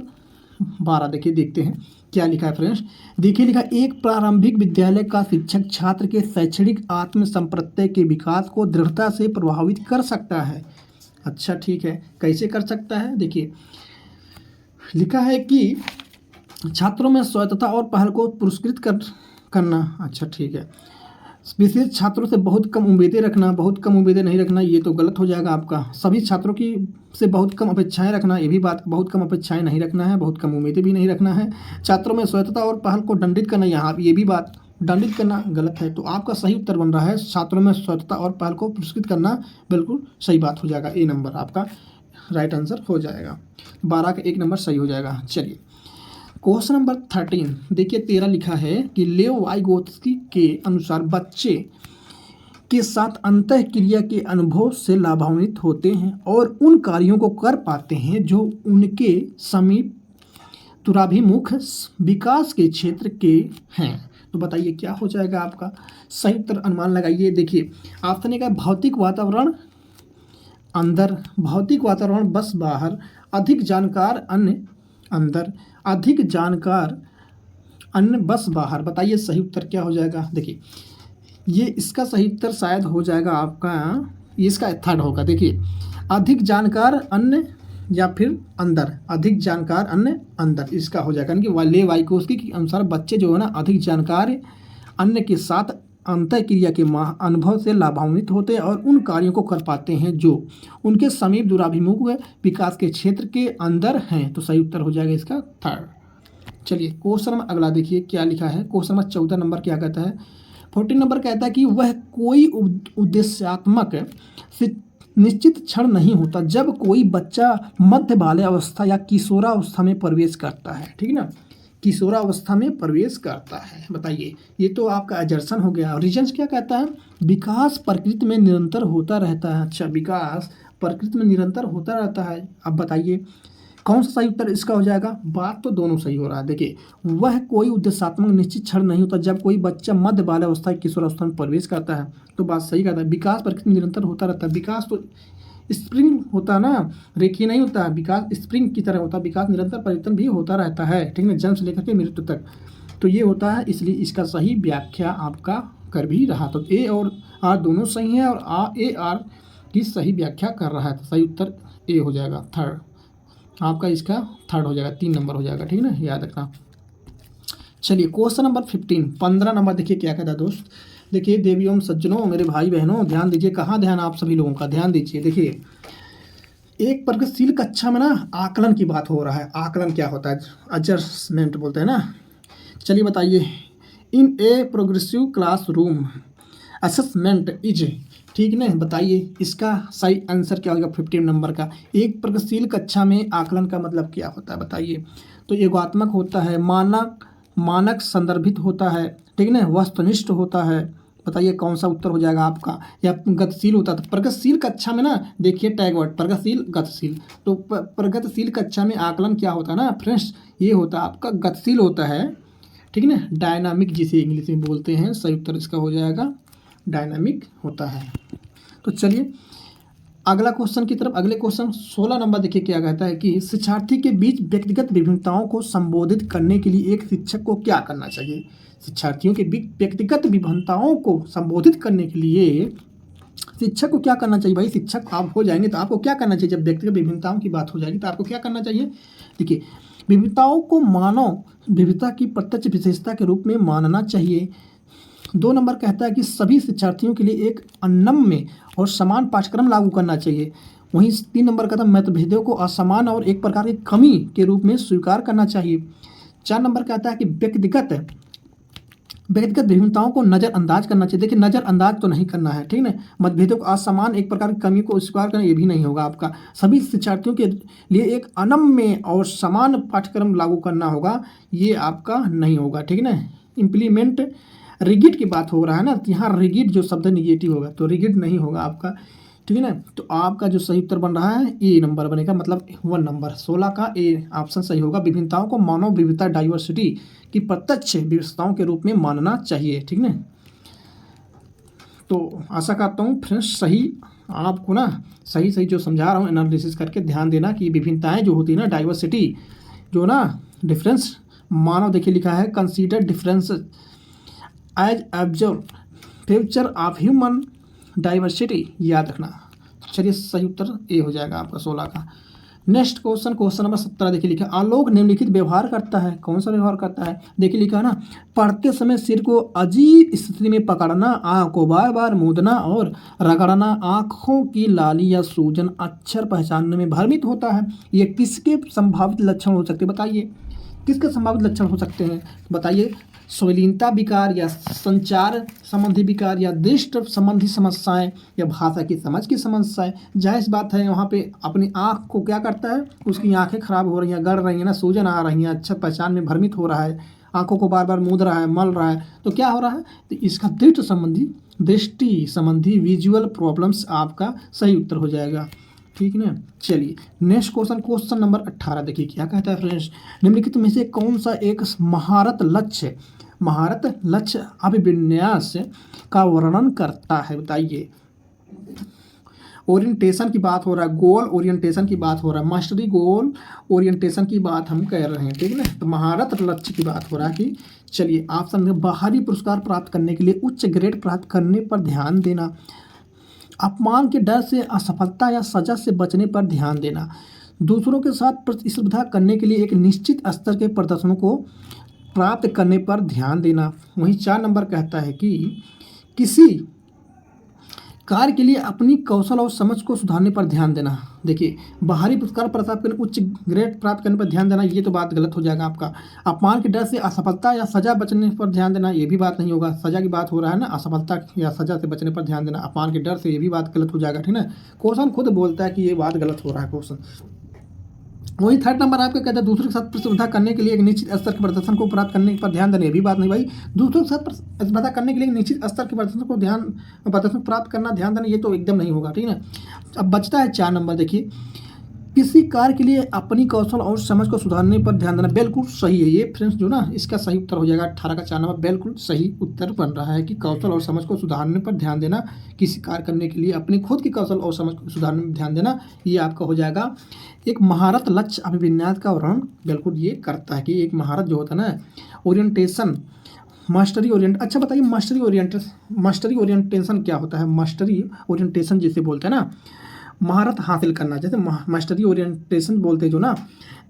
12 देखिए, देखते हैं क्या लिखा है फ्रेंड्स। देखिए लिखा, एक प्रारंभिक विद्यालय का शिक्षक छात्र के शैक्षणिक आत्म संप्रत्यय के विकास को दृढ़ता से प्रभावित कर सकता है। अच्छा ठीक है, कैसे कर सकता है। देखिए लिखा है कि छात्रों में स्वायत्तता और पहल को पुरस्कृत करना। अच्छा ठीक है, विशेष छात्रों से बहुत कम उम्मीदें रखना, बहुत कम उम्मीदें नहीं रखना, ये तो गलत हो जाएगा आपका। सभी छात्रों की से बहुत कम अपेक्षाएं रखना, ये भी बात, बहुत कम अपेक्षाएं नहीं रखना है, बहुत कम उम्मीदें भी नहीं रखना है। छात्रों में स्वायत्तता और पहल को दंडित करना, यहाँ ये भी बात, दंडित करना गलत है। तो आपका सही उत्तर बन रहा है छात्रों में स्वायत्तता और पहल को पुरस्कृत करना, बिल्कुल सही बात हो जाएगा। ए नंबर आपका राइट आंसर हो जाएगा। 12 का 1 नंबर सही हो जाएगा। चलिए क्वेश्चन नंबर 13 देखिए, 13 लिखा है कि लेव वाइगोत्स्की के अनुसार बच्चे के साथ अंतःक्रिया के अनुभव से लाभान्वित होते हैं और उन कार्यों को कर पाते हैं जो उनके समीप तुराभिमुख विकास के क्षेत्र के हैं। तो बताइए क्या हो जाएगा आपका सही उत्तर, अनुमान लगाइए। देखिए ऑप्शन ए का भौतिक वातावरण अंदर, भौतिक वातावरण बस बाहर, अधिक जानकार अन्य अंदर, अधिक जानकार अन्य बस बाहर। बताइए सही उत्तर क्या हो जाएगा। देखिए ये इसका सही उत्तर शायद हो जाएगा आपका, ये इसका थर्ड होगा। देखिए अधिक जानकार अन्य या फिर अंदर, अधिक जानकार अन्य अंदर, इसका हो जाएगा। यानी कि लेव वाइगोत्स्की के अनुसार बच्चे जो है ना अधिक जानकार अन्य के साथ अंतःक्रिया के अनुभव से लाभान्वित होते हैं और उन कार्यों को कर पाते हैं जो उनके समीप दुराभिमुख विकास के क्षेत्र के अंदर हैं। तो सही उत्तर हो जाएगा इसका थर्ड। चलिए क्वेश्चन नंबर अगला देखिए क्या लिखा है। क्वेश्चन नंबर 14 नंबर क्या कहता है, 14 नंबर कहता है कि वह कोई उद्देश्यात्मक से निश्चित क्षण नहीं होता जब कोई बच्चा मध्य बाल्यावस्था या किशोरावस्था में प्रवेश करता है, ठीक है ना, किशोरावस्था में प्रवेश करता है। बताइए ये तो आपका एजर्सन हो गया। रीजन्स क्या कहता है, विकास प्रकृति में निरंतर होता रहता है। अच्छा विकास प्रकृति में निरंतर होता रहता है। अब बताइए कौन सा सही उत्तर इसका हो जाएगा। बात तो दोनों सही हो रहा है। देखिए वह कोई उद्देश्यात्मक निश्चित क्षण नहीं होता जब कोई बच्चा मध्य बाल्यावस्था किशोरावस्था में प्रवेश करता है। तो बात सही कहता है, विकास प्रकृति में निरंतर होता रहता है। विकास तो स्प्रिंग होता ना, रेखीय नहीं होता, विकास स्प्रिंग की तरह होता है। विकास निरंतर परिवर्तन भी होता रहता है, ठीक है, जन्म से लेकर के मृत्यु तक। तो ये होता है, इसलिए इसका सही व्याख्या आपका कर भी रहा। तो ए और आर दोनों सही हैं और ए आर की सही व्याख्या कर रहा है। तो सही उत्तर ए हो जाएगा थर्ड, आपका इसका थर्ड हो जाएगा, 3 नंबर हो जाएगा, ठीक है ना, याद रखना। चलिए क्वेश्चन नंबर 15 नंबर देखिए क्या कहता है दोस्त। देखिए देवियों सज्जनों मेरे भाई बहनों ध्यान दीजिए, कहाँ ध्यान आप सभी लोगों का ध्यान दीजिए। देखिए एक प्रगतिशील कक्षा में ना आकलन की बात हो रहा है। आकलन क्या होता है, एडजस्टमेंट बोलते हैं ना। चलिए बताइए, in a progressive classroom assessment is, ठीक ना, बताइए इसका सही आंसर क्या होगा 15 नंबर का। एक प्रगतिशील कक्षा में आकलन का मतलब क्या होता है बताइए। तो योगात्मक होता है, मानक संदर्भित होता है, ठीक है ना, वस्तुनिष्ठ होता है। बताइए कौन सा उत्तर हो जाएगा आपका। या गतिशील होता है। प्रगतिशील कक्षा में ना देखिए टैग वर्ड प्रगतिशील गतिशील, तो प्रगतिशील कक्षा में आकलन क्या होता है ना फ्रेंड्स, ये होता है आपका गतिशील होता है, ठीक है ना, डायनामिक जिसे इंग्लिश में बोलते हैं। सही उत्तर इसका हो जाएगा डायनामिक होता है। तो चलिए अगला क्वेश्चन की तरफ। अगले क्वेश्चन 16 नंबर देखिए क्या कहता है कि शिक्षार्थी के बीच व्यक्तिगत विभिन्नताओं को संबोधित करने के लिए एक शिक्षक को क्या करना चाहिए। शिक्षार्थियों के बीच व्यक्तिगत विभिन्नताओं को संबोधित करने के लिए शिक्षक को क्या करना चाहिए। भाई शिक्षक आप हो जाएंगे तो आपको क्या करना चाहिए। जब व्यक्तिगत विभिन्नताओं की बात हो जाएगी तो आपको क्या करना चाहिए। देखिए विविधताओं को मानव विविधता की प्रत्यक्ष विशेषता के रूप में मानना चाहिए। 2 नंबर कहता है कि सभी शिक्षार्थियों के लिए एक अनम्य और समान पाठ्यक्रम लागू करना चाहिए। वहीं 3 नंबर कहता है मतभेदों को असमान और एक प्रकार की कमी के रूप में स्वीकार करना चाहिए। 4 नंबर कहता है कि व्यक्तिगत विभिन्नताओं को नज़रअंदाज करना चाहिए। देखिए नज़रअंदाज तो नहीं करना है, ठीक है ना। मतभेदों को असमान एक प्रकार की कमी को स्वीकार करना ये भी नहीं होगा आपका। सभी शिक्षार्थियों के लिए एक अनम्य और समान पाठ्यक्रम लागू करना होगा, ये आपका नहीं होगा, ठीक है ना। इम्प्लीमेंट रिगिड की बात हो रहा है ना, तो यहाँ रिगिड जो शब्द निगेटिव होगा, तो रिगिड नहीं होगा आपका, ठीक है ना। तो आपका जो सही उत्तर बन रहा है ए नंबर बनेगा, मतलब 1 नंबर 16 का ए ऑप्शन सही होगा। विभिन्नताओं को मानव विविधता डाइवर्सिटी की प्रत्यक्ष विशेषताओं के रूप में मानना चाहिए, ठीक है। तो आशा करता हूँ फ्रेंड्स सही आपको ना सही जो समझा रहा हूँ एनालिसिस करके ध्यान देना कि विभिन्नताएं जो होती है ना, डाइवर्सिटी जो ना डिफरेंस मानव, देखिए लिखा है consider difference as observe future of human diversity, याद रखना। चलिए सही उत्तर ए हो जाएगा आपका 16 का। नेक्स्ट क्वेश्चन नंबर 17 देखिए लिखा आलोक निम्नलिखित व्यवहार करता है। कौन सा व्यवहार करता है? देखिए लिखा है ना, पढ़ते समय सिर को अजीब स्थिति में पकड़ना, आँख को बार बार मूंदना और रगड़ना, आँखों की लाली या सूजन, अक्षर पहचानने में भ्रमित होता है। ये किसके संभावित लक्षण हो सकते हैं बताइए? किसके संभावित लक्षण हो सकते हैं बताइए? संवेदनशीलता विकार या संचार संबंधी विकार या दृष्टि संबंधी समस्याएं या भाषा की समझ की समस्याएं। जाहिर बात है वहाँ पे अपनी आँख को क्या करता है, उसकी आंखें खराब हो रही हैं, गड़ रही हैं ना, सूजन आ रही हैं, अक्षर पहचान में भ्रमित हो रहा है, आंखों को बार बार मूंद रहा है, मल रहा है, तो क्या हो रहा है? तो इसका दृष्टि संबंधी विजुअल प्रॉब्लम्स आपका सही उत्तर हो जाएगा, ठीक है ना। चलिए नेक्स्ट क्वेश्चन नंबर 18 देखिए क्या कहता है फ्रेंड्स, निम्नलिखित में से कौन सा एक महारत लक्ष्य अभिविन्यास का वर्णन करता है बताइए? ओरिएंटेशन की बात हो रहा है, गोल ओरिएंटेशन की बात हो रहा है, मास्टरी गोल ओरिएंटेशन की बात हम कर रहे हैं, ठीक है ना। तो महारत लक्ष्य की बात हो रहा है कि चलिए ऑप्शन में बाहरी पुरस्कार प्राप्त करने के लिए उच्च ग्रेड प्राप्त करने पर ध्यान देना, अपमान के डर से असफलता या सजा से बचने पर ध्यान देना, दूसरों के साथ प्रतिस्पर्धा करने के लिए एक निश्चित स्तर के प्रदर्शनों को प्राप्त करने पर ध्यान देना। वहीं 4 नंबर कहता है कि किसी कार्य के लिए अपनी कौशल और समझ को सुधारने पर ध्यान देना। देखिए बाहरी पुरस्कार प्राप्त करने, उच्च ग्रेड प्राप्त करने पर ध्यान देना, ये तो बात गलत हो जाएगा आपका। अपमान के डर से असफलता या सजा बचने पर ध्यान देना, ये भी बात नहीं होगा। सजा की बात हो रहा है ना, असफलता या सजा से बचने पर ध्यान देना, अपमान के डर से, ये भी बात गलत हो जाएगा, ठीक है। क्वेश्चन खुद बोलता है कि ये बात गलत हो रहा है क्वेश्चन। वही 3rd नंबर आपका कहता है दूसरों के साथ प्रतिस्पर्धा करने के लिए एक निश्चित स्तर के प्रदर्शन को प्राप्त करने पर ध्यान देना, ये भी बात नहीं भाई। दूसरों के साथ प्रतिस्पर्धा करने के लिए एक निश्चित स्तर के प्रदर्शन प्राप्त करना, ध्यान देना, ये तो एकदम नहीं होगा, ठीक है। अब बचता है 4 नंबर देखिए, किसी कार्य के लिए अपनी कौशल और समझ को सुधारने पर ध्यान देना, बिल्कुल सही है ये फ्रेंड्स, जो ना इसका सही उत्तर हो जाएगा 18 का 4 नंबर, बिल्कुल सही उत्तर बन रहा है कि कौशल और समझ को सुधारने पर ध्यान देना, किसी कार्य करने के लिए अपनी खुद की कौशल और समझ को सुधारने में ध्यान देना, ये आपका हो जाएगा। एक महारत लक्ष्य अभिविन्यास का वर्णन बिल्कुल ये करता है कि एक महारत जो होता है ना, ओरिएंटेशन मास्टरी ओरिएंट, अच्छा बताइए मास्टरी ओरिएंटेशन क्या होता है? मास्टरी ओरिएंटेशन जिसे बोलते हैं ना, महारत हासिल करना, जैसे मास्टरी ओरिएंटेशन बोलते हैं जो ना,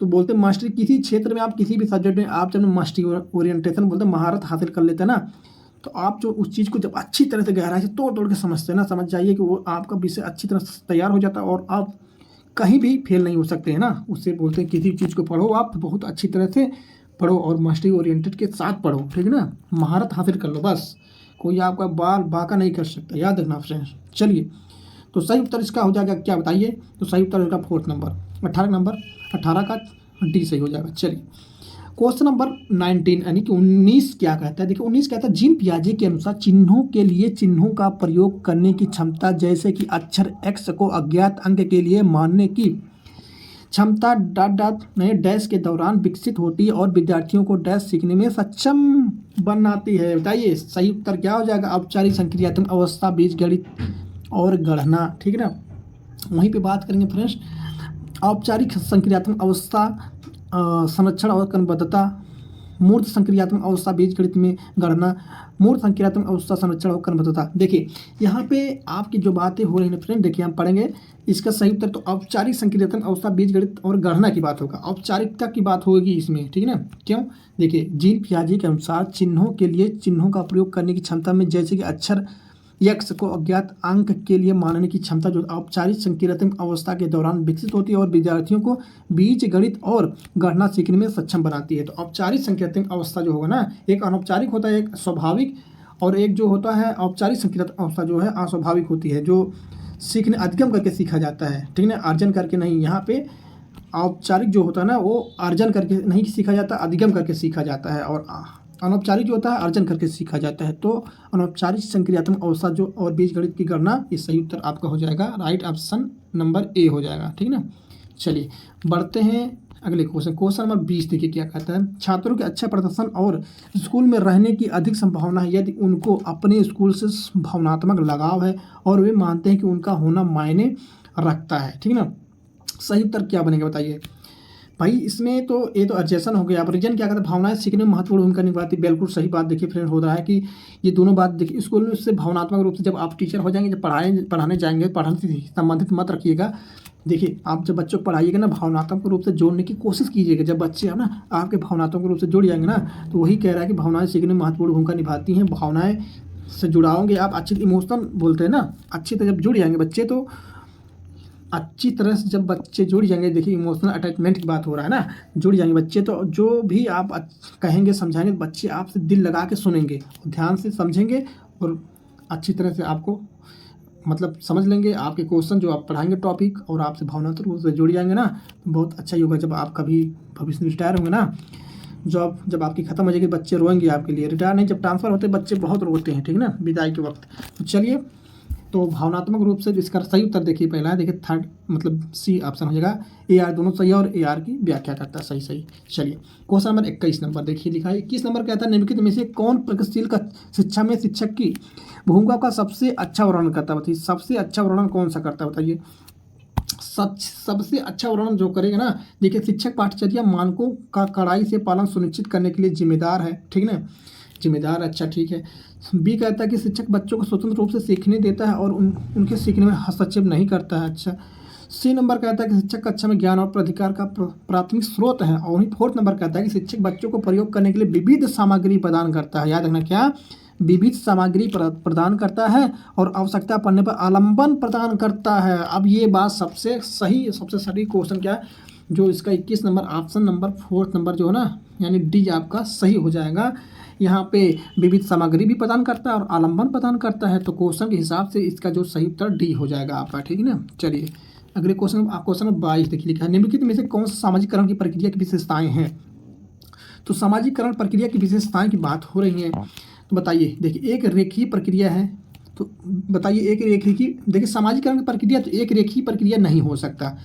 तो बोलते हैं मास्टरी किसी क्षेत्र में, आप किसी भी सब्जेक्ट में आप जब मास्टरी ओरिएंटेशन बोलते हैं, महारत हासिल कर लेते हैं ना, तो आप जो उस चीज़ को जब अच्छी तरह से गहराई से तोड़ के समझते हैं ना, समझ जाइए कि वो आपका विषय अच्छी तरह से तैयार हो जाता है और आप कहीं भी फेल नहीं हो सकते हैं ना। उससे बोलते हैं किसी चीज़ को पढ़ो आप बहुत अच्छी तरह से पढ़ो और मास्टरी ओरिएंटेड के साथ पढ़ो, ठीक है ना, महारत हासिल कर लो, बस कोई आपका बाल बांका नहीं कर सकता, याद रखना फ्रेंड्स। चलिए तो सही उत्तर इसका हो जाएगा क्या बताइए? तो सही उत्तर होगा 4th नंबर, 18 का डी सही हो जाएगा। चलिए क्वेश्चन नंबर 19 यानी कि 19 क्या कहता है? देखिए 19 कहता है जीन पियाजे के अनुसार चिन्हों के लिए चिन्हों का प्रयोग करने की क्षमता, जैसे कि अक्षर एक्स को अज्ञात अंक के लिए मानने की क्षमता डैश के दौरान विकसित होती है और विद्यार्थियों को डैश सीखने में सक्षम बनाती है। बताइए सही उत्तर क्या हो जाएगा? औपचारिक संक्रियात्मक अवस्था, बीजगणित और गणना, ठीक है ना। वहीं पे बात करेंगे फ्रेंड्स औपचारिक संक्रियात्मक अवस्था, संरक्षण और क्रमबद्धता, मूर्त संक्रियात्मक अवस्था बीजगणित में गणना, मूर्त संक्रियात्मक अवस्था संरक्षण और क्रमबद्धता। देखिए यहाँ पे आपकी जो बातें हो रही हैं फ्रेंड, देखिए हम पढ़ेंगे इसका सही उत्तर। तो औपचारिक संक्रियात्मक अवस्था बीजगणित और गणना की बात होगा, औपचारिकता की बात होगी इसमें, ठीक है ना। क्यों? देखिए जीन पियाजे के अनुसार चिन्हों के लिए चिन्हों का प्रयोग करने की क्षमता में, जैसे कि अक्षर यक्ष को अज्ञात अंक के लिए मानने की क्षमता जो औपचारिक संकीर्णात्मक अवस्था के दौरान विकसित होती है और विद्यार्थियों को बीज गणित और गणना सीखने में सक्षम बनाती है। तो औपचारिक संकीर्णात्मक अवस्था जो होगा ना, एक अनौपचारिक होता है, एक स्वाभाविक, और एक जो होता है औपचारिक संकीर्णात्मक अवस्था जो है अस्वाभाविक होती है, जो सीखने अधिगम करके सीखा जाता है, ठीक है ना, अर्जन करके नहीं। यहाँ पे औपचारिक जो होता है ना वो अर्जन करके नहीं सीखा जाता, अधिगम करके सीखा जाता है, और अनौपचारिक जो होता है अर्जन करके सीखा जाता है। तो अनौपचारिक संक्रियात्मक अवस्था जो और बीजगणित की गणना, ये सही उत्तर आपका हो जाएगा, राइट ऑप्शन नंबर ए हो जाएगा, ठीक ना। चलिए बढ़ते हैं अगले क्वेश्चन। क्वेश्चन नंबर 20 देखिए क्या कहता है। छात्रों के अच्छा प्रदर्शन और स्कूल में रहने की अधिक संभावना है यदि उनको अपने स्कूल से भावनात्मक लगाव है और वे मानते हैं कि उनका होना मायने रखता है, ठीक ना। सही उत्तर क्या बनेगा बताइए भाई। इसमें तो ये तो एडजेशन हो गया। अब रीजन क्या कहता है, भावनाएं सीखने में महत्वपूर्ण भूमिका निभाती है। बिल्कुल सही बात देखिए फ्रेंड हो रहा है कि ये दोनों बात देखिए स्कूल में उससे भावनात्मक रूप से जब आप टीचर हो जाएंगे, जब पढ़ाने जाएंगे, पढ़ाने से संबंधित मत रखिएगा। देखिए आप जब बच्चों को पढ़ाइएगा ना, भावनात्मक रूप से जोड़ने की कोशिश कीजिएगा। जब बच्चे है ना आपके भावनात्मक रूप से जुड़ जाएंगे ना, तो वही कह रहा है कि भावनाएं सीखने में महत्वपूर्ण भूमिका निभाती हैं। भावनाएं से जुड़ाओगे आप, अच्छी इमोशनल बोलते हैं ना, अच्छी तरह जब जुड़ जाएंगे बच्चे, तो अच्छी तरह से जब बच्चे जुड़ जाएंगे, देखिए इमोशनल अटैचमेंट की बात हो रहा है ना, जुड़ जाएंगे बच्चे, तो जो भी आप कहेंगे समझाएंगे बच्चे आपसे दिल लगा के सुनेंगे, ध्यान से समझेंगे और अच्छी तरह से आपको मतलब समझ लेंगे आपके क्वेश्चन जो आप पढ़ाएंगे टॉपिक, और आपसे भावनात्मक रूप से जुड़ जाएंगे ना, तो बहुत अच्छा ही होगा। जब आप कभी भविष्य में रिटायर होंगे ना, जॉब जब आपकी खत्म हो जाएगी, बच्चे रोएंगे आपके लिए। रिटायर नहीं, जब ट्रांसफ़र होते हैं बच्चे बहुत रोते हैं, ठीक है ना, विदाई के वक्त। तो चलिए, तो भावनात्मक रूप से इसका सही उत्तर देखिए पहला है, देखिए थर्ड मतलब सी ऑप्शन हो जाएगा। ए आर दोनों सही है और ए आर की व्याख्या करता है सही। चलिए क्वेश्चन नंबर 21 नंबर देखिए लिखा है। 21 नंबर कहता है निम्नलिखित में से कौन प्रगतिशील का शिक्षा में शिक्षक की भूमिका का सबसे अच्छा वर्णन करता है, बताइए सबसे अच्छा वर्णन कौन सा करता है बताइए। सबसे अच्छा वर्णन जो करेगा ना, देखिए शिक्षक पाठ्यचर्या मानकों का कड़ाई से पालन सुनिश्चित करने के लिए जिम्मेदार है, ठीक ना, जिम्मेदार। अच्छा ठीक है। बी कहता है कि शिक्षक बच्चों को स्वतंत्र रूप से सीखने देता है और उनके सीखने में हस्तक्षेप नहीं करता है। अच्छा। सी नंबर कहता है कि शिक्षक कक्षा में ज्ञान और प्राधिकार का प्राथमिक स्रोत है। और वहीं फोर्थ नंबर कहता है कि शिक्षक बच्चों को प्रयोग करने के लिए विविध सामग्री प्रदान करता है। याद रखना क्या, विविध सामग्री प्रदान करता है और आवश्यकता पड़ने पर आलम्बन प्रदान करता है। अब ये बात सबसे सही क्वेश्चन क्या है, जो इसका 21 नंबर ऑप्शन नंबर 4 नंबर जो है ना, यानी डी आपका सही हो जाएगा। यहाँ पे विविध सामग्री भी प्रदान करता है और आलम्बन प्रदान करता है। तो क्वेश्चन के हिसाब से इसका जो सही उत्तर डी हो जाएगा आपका, ठीक है ना। चलिए अगले क्वेश्चन नंबर 22 देखिए लिखा है। निम्नलिखित में से कौन सा सामाजिकरण की प्रक्रिया की विशेषताएं हैं। तो सामाजिकरण प्रक्रिया की विशेषताएं की बात हो रही है, तो बताइए। देखिए एक रेखीय प्रक्रिया है, तो बताइए एक रेखीय, देखिए सामाजिकरण की प्रक्रिया तो एक रेखीय प्रक्रिया नहीं हो सकता।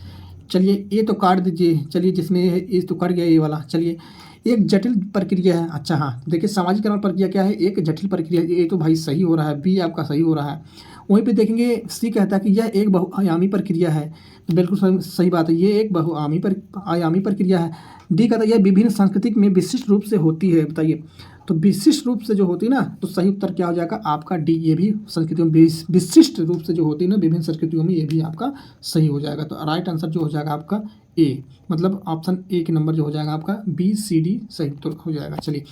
चलिए ये तो काट दीजिए, चलिए जिसमें ये तो कट गया ये वाला। चलिए एक जटिल प्रक्रिया है। अच्छा हाँ, देखिए सामाजिकरण प्रक्रिया क्या है, एक जटिल प्रक्रिया। ये तो भाई सही हो रहा है, बी आपका सही हो रहा है। वहीं पे देखेंगे सी कहता है कि यह एक बहुआयामी प्रक्रिया है, तो बिल्कुल सही बात है, ये एक बहुआयामी प्रक्रिया है। डी कहता है यह विभिन्न संस्कृति में विशिष्ट रूप से होती है, बताइए। तो विशिष्ट रूप से जो होती है ना, तो सही उत्तर क्या हो जाएगा आपका डी, ये भी संस्कृतियों में विशिष्ट रूप से जो होती है ना विभिन्न संस्कृतियों में, ये भी आपका सही हो जाएगा। तो राइट आंसर जो हो जाएगा आपका ए, मतलब ऑप्शन ए के नंबर जो हो जाएगा आपका बी सी डी सही उत्तर हो जाएगा। चलिए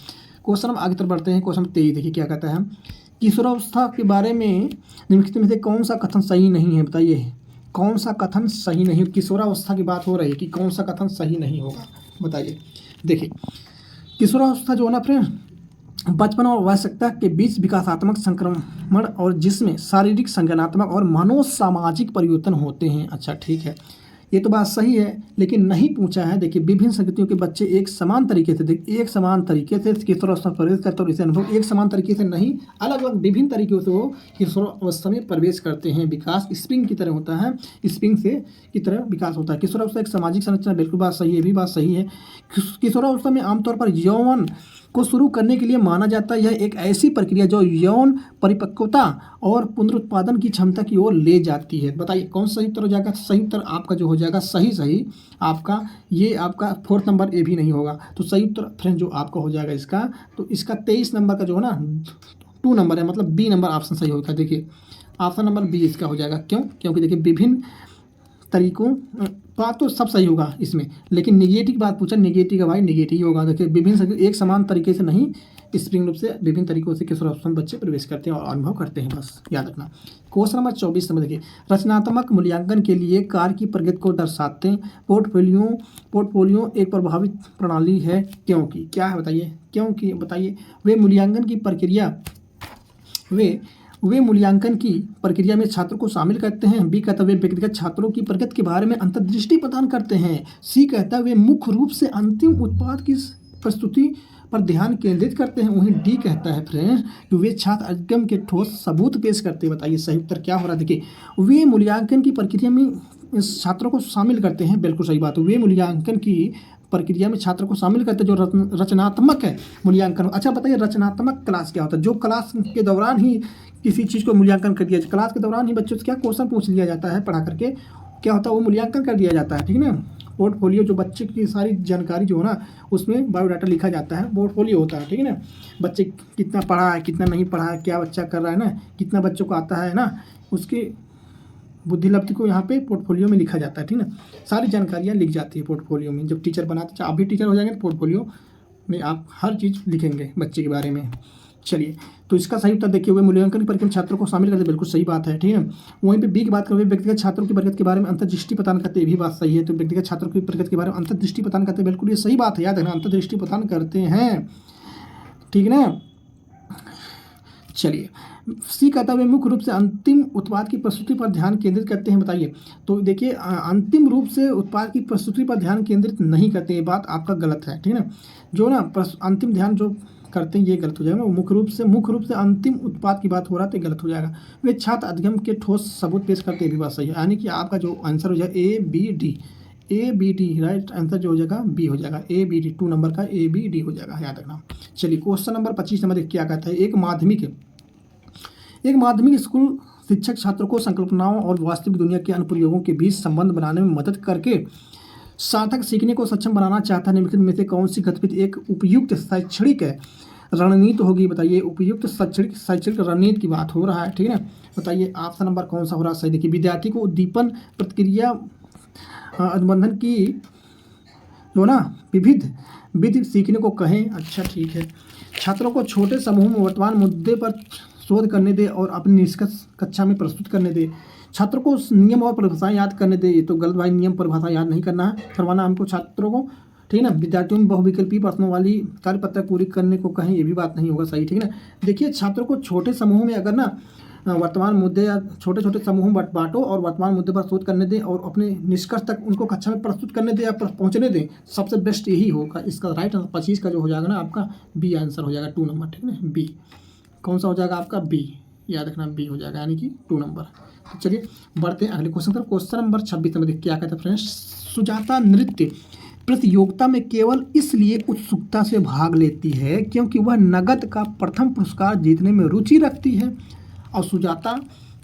क्वेश्चन हम आगे तरफ बढ़ते हैं। क्वेश्चन 23 देखिए क्या कहता है। किशोरावस्था के बारे में निम्नलिखित में से कौन सा कथन सही नहीं है, बताइए कौन सा कथन सही नहीं। किशोरावस्था की बात हो रही है कि कौन सा कथन सही नहीं होगा, बताइए। देखिए किशोरावस्था जो है ना फ्रेंड, बचपन और वयस्कता के बीच विकासात्मक संक्रमण और जिसमें शारीरिक, संज्ञानात्मक और मनोसामाजिक परिवर्तन होते हैं। अच्छा ठीक है, ये तो बात सही है, लेकिन नहीं पूछा है। देखिए विभिन्न संस्कृतियों के बच्चे एक समान तरीके से किशोरावस्था में प्रवेश करते हैं और इसे अनुभव एक समान तरीके से नहीं, अलग अलग विभिन्न तरीकों से वो किशोरावस्था में प्रवेश करते हैं। विकास स्प्रिंग की तरह होता है, स्प्रिंग से की तरह विकास होता है। किशोरावस्था एक सामाजिक संरचना, बिल्कुल बात सही है, भी बात सही है। किशोरावस्था में आमतौर पर यौवन को शुरू करने के लिए माना जाता है यह एक ऐसी प्रक्रिया जो यौन परिपक्वता और पुनरुत्पादन की क्षमता की ओर ले जाती है। बताइए कौन सही उत्तर हो जाएगा। सही उत्तर आपका जो हो जाएगा सही आपका, ये आपका 4 नंबर ए भी नहीं होगा। तो सही उत्तर फ्रेंड जो आपका हो जाएगा इसका, तो इसका 23 नंबर का जो है ना 2 नंबर है, मतलब बी नंबर ऑप्शन सही होगा। देखिए ऑप्शन नंबर बी इसका हो जाएगा। क्यों, क्योंकि देखिए विभिन्न तरीकों बात तो सब सही होगा इसमें, लेकिन नेगेटिव की बात पूछा, नेगेटिव का भाई नेगेटिव ही होगा। देखिए विभिन्न एक समान तरीके से नहीं, स्प्रिंग रूप से विभिन्न तरीकों से किशोर अवस्था में बच्चे प्रवेश करते हैं और अनुभव करते हैं, बस याद रखना। क्वेश्चन नंबर 24 नंबर देखिए, रचनात्मक मूल्यांकन के लिए कार्य की प्रगति को दर्शाते हैं पोर्टफोलियो एक प्रभावित प्रणाली है क्योंकि, क्या है बताइए, क्योंकि बताइए वे मूल्यांकन की प्रक्रिया में छात्रों को शामिल करते हैं। बी कहता है वे व्यक्तिगत छात्रों की प्रगति के बारे में अंतर्दृष्टि प्रदान करते हैं। सी कहता है वे मुख्य रूप से अंतिम उत्पाद की प्रस्तुति पर ध्यान केंद्रित करते हैं। वहीं डी कहता है फ्रेंड्स कि वे छात्र अधिगम के ठोस सबूत पेश करते हैं। बताइए सही उत्तर क्या हो रहा है। देखिए वे मूल्यांकन की प्रक्रिया में छात्रों को शामिल करते हैं, बिल्कुल सही बात है। वे मूल्यांकन की प्रक्रिया में छात्रों को शामिल करते हैं जो रचनात्मक है मूल्यांकन। अच्छा बताइए रचनात्मक क्लास क्या होता है? जो क्लास के दौरान ही किसी चीज़ को मूल्यांकन कर दिया, क्लास के दौरान ही बच्चों से क्या क्वेश्चन पूछ लिया जाता है, पढ़ा करके क्या होता है वो मूल्यांकन कर दिया जाता है, ठीक है ना। पोर्टफोलियो जो बच्चे की सारी जानकारी जो है ना उसमें बायोडाटा लिखा जाता है, पोर्टफोलियो होता है, ठीक है ना। बच्चे कितना पढ़ा है, कितना नहीं पढ़ा है, क्या बच्चा कर रहा है ना, कितना बच्चों को आता है ना, उसकी बुद्धिलब्धि को यहाँ पे पोर्टफोलियो में लिखा जाता है, ठीक ना। सारी जानकारियाँ लिख जाती है पोर्टफोलियो में। जब टीचर बनाते, आप भी टीचर हो जाएंगे तो पोर्टफोलियो में आप हर चीज़ लिखेंगे बच्चे के बारे में। चलिए तो इसका सही उत्तर देखिए हुए मूल्यांकन की प्रक्रिया में छात्रों को शामिल करते, बिल्कुल सही बात है, ठीक है। वहीं पे बी की बात करें व्यक्तिगत छात्रों की प्रगति के बारे में अंतर्दृष्टि प्रदान करते, ये भी बात सही है। तो व्यक्तिगत छात्रों की प्रगति के बारे में अंतर्दृष्टि प्रदान करते, बिल्कुल ये सही बात है, याद रखना अंतर्दृष्टि प्रदान करते हैं, ठीक है ना। चलिए सी कहता है वे मुख्य रूप से अंतिम उत्पाद की प्रस्तुति पर ध्यान केंद्रित करते हैं। बताइए तो देखिए अंतिम रूप से उत्पाद की प्रस्तुति पर ध्यान केंद्रित नहीं करते, ये बात आपका गलत है, ठीक है ना। जो ना अंतिम ध्यान जो करते हैं ये गलत हो जाएगा। मुख्य रूप से अंतिम उत्पाद की बात हो रहा है तो गलत हो जाएगा। वे छात्र अधिगम के ठोस सबूत पेश करते, भी बात सही है। यानी कि आपका जो आंसर हो जाएगा A B D right answer जो हो जाएगा बी हो जाएगा, ए बी डी 2 नंबर का ए बी डी हो जाएगा, याद रखना। चलिए क्वेश्चन नंबर 25 नंबर क्या कहता है, एक माध्यमिक स्कूल शिक्षक छात्रों को संकल्पनाओं और वास्तविक दुनिया के अनुप्रयोगों के बीच संबंध बनाने में मदद करके सार्थक सीखने को सक्षम बनाना चाहता है। निम्नलिखित में से कौन सी गतिविधि एक उपयुक्त शैक्षणिक रणनीति होगी? बताइए उपयुक्त शैक्षणिक रणनीति की बात हो रहा है, ठीक है ना। बताइए ऑप्शन नंबर कौन सा हो रहा है सही। देखिए विद्यार्थी को उद्दीपन प्रतिक्रिया अनुबंधन की जो ना विधि सीखने को कहें। अच्छा ठीक है। छात्रों को छोटे समूह में वर्तमान मुद्दे पर शोध करने दे और अपने निष्कर्ष कक्षा में प्रस्तुत करने दे। छात्रों को नियम और परिभाषाएं याद करने दे। ये तो गलत भाई, नियम परिभाषा याद नहीं करवाना हमको छात्रों को, ठीक है ना। विद्यार्थियों में बहुविकल्पी प्रश्नों वाली कार्यपत्र पूरी करने को कहें, ये भी बात नहीं होगा सही, ठीक है ना। देखिए छात्रों को छोटे समूहों में अगर ना वर्तमान मुद्दे या छोटे छोटे समूहों में बांटो और वर्तमान मुद्दे पर शोध करने दें और अपने निष्कर्ष तक उनको कक्षा में प्रस्तुत करने दें या पहुंचने दें, सबसे बेस्ट यही होगा। इसका राइट आंसर 25 का जो हो जाएगा ना आपका बी आंसर हो जाएगा 2 नंबर, ठीक है ना। बी कौन सा हो जाएगा आपका बी, याद रखना बी हो जाएगा यानी कि 2 नंबर। तो चलिए बढ़ते हैं अगले क्वेश्चन पर। क्वेश्चन नंबर 26 में क्या कहता है फ्रेंड्स, सुजाता नृत्य प्रतियोगिता में केवल इसलिए उत्सुकता से भाग लेती है क्योंकि वह नगद का प्रथम पुरस्कार जीतने में रुचि रखती है। और सुजाता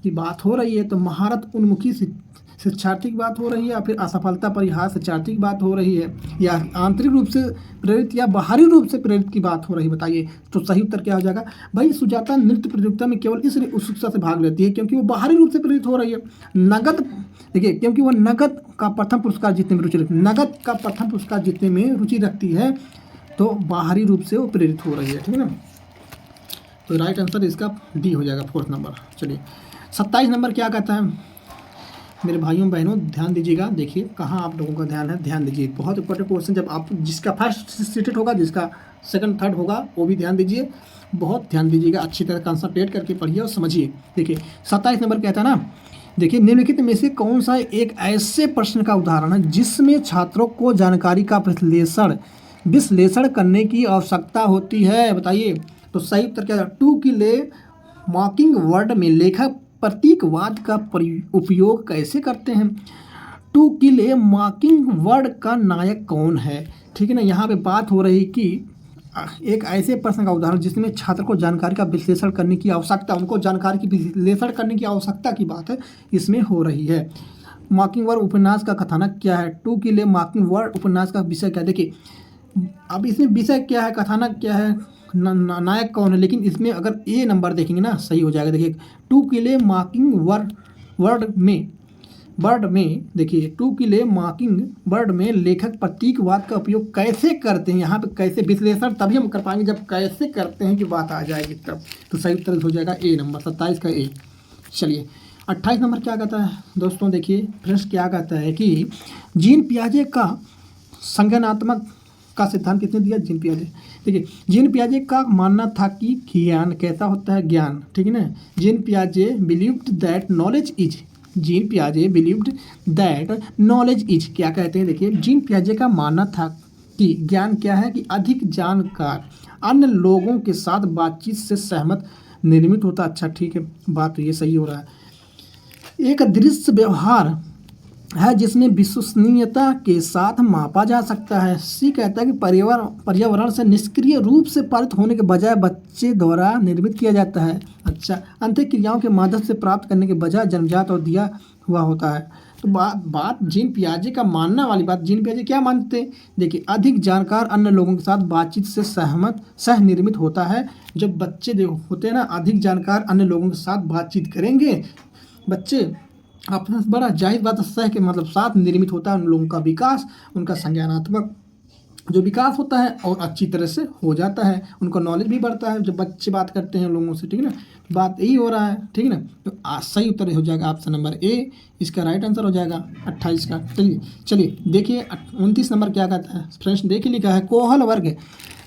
की बात हो रही है तो महारत उन्मुखी शिक्षार्थी की बात हो रही है या फिर असफलता परिहार शिक्षार्थी की बात हो रही है या आंतरिक रूप से प्रेरित या बाहरी रूप से प्रेरित की बात हो रही है? बताइए तो सही उत्तर क्या हो जाएगा भाई। सुजाता नृत्य प्रतियोगिता में केवल इसलिए उत्सुकता से भाग लेती है क्योंकि वो बाहरी रूप से प्रेरित हो रही है। नगद देखिए क्योंकि वह नगद का प्रथम पुरस्कार जीतने में रुचि रखती है, नगद का प्रथम पुरस्कार जीतने में रुचि रखती है तो बाहरी रूप से वो प्रेरित हो रही है, ठीक है ना। तो राइट आंसर इसका डी हो जाएगा 4th नंबर। चलिए 27 नंबर क्या कहता है मेरे भाइयों बहनों, ध्यान दीजिएगा। देखिए कहाँ आप लोगों का ध्यान है, ध्यान दीजिए। बहुत इंपॉर्टेंट क्वेश्चन, जब आप जिसका फर्स्ट सीटेड होगा, जिसका सेकंड थर्ड होगा वो भी ध्यान दीजिए, बहुत ध्यान दीजिएगा, अच्छी तरह कंसंट्रेट करके पढ़िए और समझिए। देखिए 27 नंबर कहता है ना, देखिए निम्नलिखित में से कौन सा एक ऐसे प्रश्न का उदाहरण है जिसमें छात्रों को जानकारी का विश्लेषण करने की आवश्यकता होती है? बताइए तो सही उत्तर क्या है। टू की ले मॉकिंग वर्ड में लेखक प्रतीकवाद का उपयोग कैसे करते हैं? टू की ले मॉकिंग वर्ड का नायक कौन है? ठीक है ना। यहाँ पे बात हो रही कि एक ऐसे प्रश्न का उदाहरण जिसमें छात्र को जानकारी का विश्लेषण करने की आवश्यकता, उनको जानकारी की विश्लेषण करने की आवश्यकता की बात है इसमें हो रही है। मॉकिंग वर्ड उपन्यास का कथानक क्या है? टू की ले मॉकिंग वर्ड उपन्यास का विषय क्या है? देखिए अब इसमें विषय क्या है, कथानक क्या है, नायक कौन है, लेकिन इसमें अगर ए नंबर देखेंगे ना सही हो जाएगा। देखिए टू के लिए मॉकिंग वर्ड में बर्ड में देखिए टू की लिए मार्किंग बर्ड में लेखक प्रतीकवाद का उपयोग कैसे करते हैं, यहाँ पे कैसे विश्लेषण तभी हम कर पाएंगे जब कैसे करते हैं कि बात आ जाएगी तब। तो सही उत्तर हो जाएगा ए नंबर 27 का ए। चलिए 28 नंबर क्या कहता है दोस्तों, देखिए फ्रेंड्स क्या कहता है कि जीन पियाजे का संज्ञानात्मक का सिद्धांत किसने दिया, जीन पियाजे। देखिए जीन पियाजे का मानना था कि ज्ञान कैसा होता है, ज्ञान, ठीक है ना। Gene पियाजे believed that knowledge is, gene पियाजे believed that knowledge is क्या कहते हैं, देखिए जीन पियाजे का मानना था कि ज्ञान क्या है कि अधिक जानकार अन्य लोगों के साथ बातचीत से सहमत निर्मित होता। अच्छा ठीक है, बात तो ये सही हो रहा है। एक दृश्य व्यवहार है जिसमें विश्वसनीयता के साथ मापा जा सकता है। सी कहता है कि पर्यावरण से निष्क्रिय रूप से पारित होने के बजाय बच्चे द्वारा निर्मित किया जाता है। अच्छा, अंतिम क्रियाओं के माध्यम से प्राप्त करने के बजाय जन्मजात और दिया हुआ होता है। तो बात जीन पियाजे का मानना वाली बात, जीन पियाजे क्या मानते हैं, देखिए अधिक जानकार अन्य लोगों के साथ बातचीत से सह निर्मित होता है। जब बच्चे होते हैं ना, अधिक जानकार अन्य लोगों के साथ बातचीत करेंगे बच्चे अपना, बड़ा जाहिर बात है सह के मतलब साथ निर्मित होता है उन लोगों का विकास, उनका संज्ञानात्मक जो विकास होता है और अच्छी तरह से हो जाता है, उनका नॉलेज भी बढ़ता है जब बच्चे बात करते हैं लोगों से, ठीक है ना। बात यही हो रहा है, ठीक है ना। तो सही उत्तर हो जाएगा ऑप्शन नंबर ए, इसका राइट आंसर हो जाएगा 28 का। चलिए देखिए 29 नंबर क्या कहता है फ्रेंड्स, देखिए लिखा है कोहल वर्ग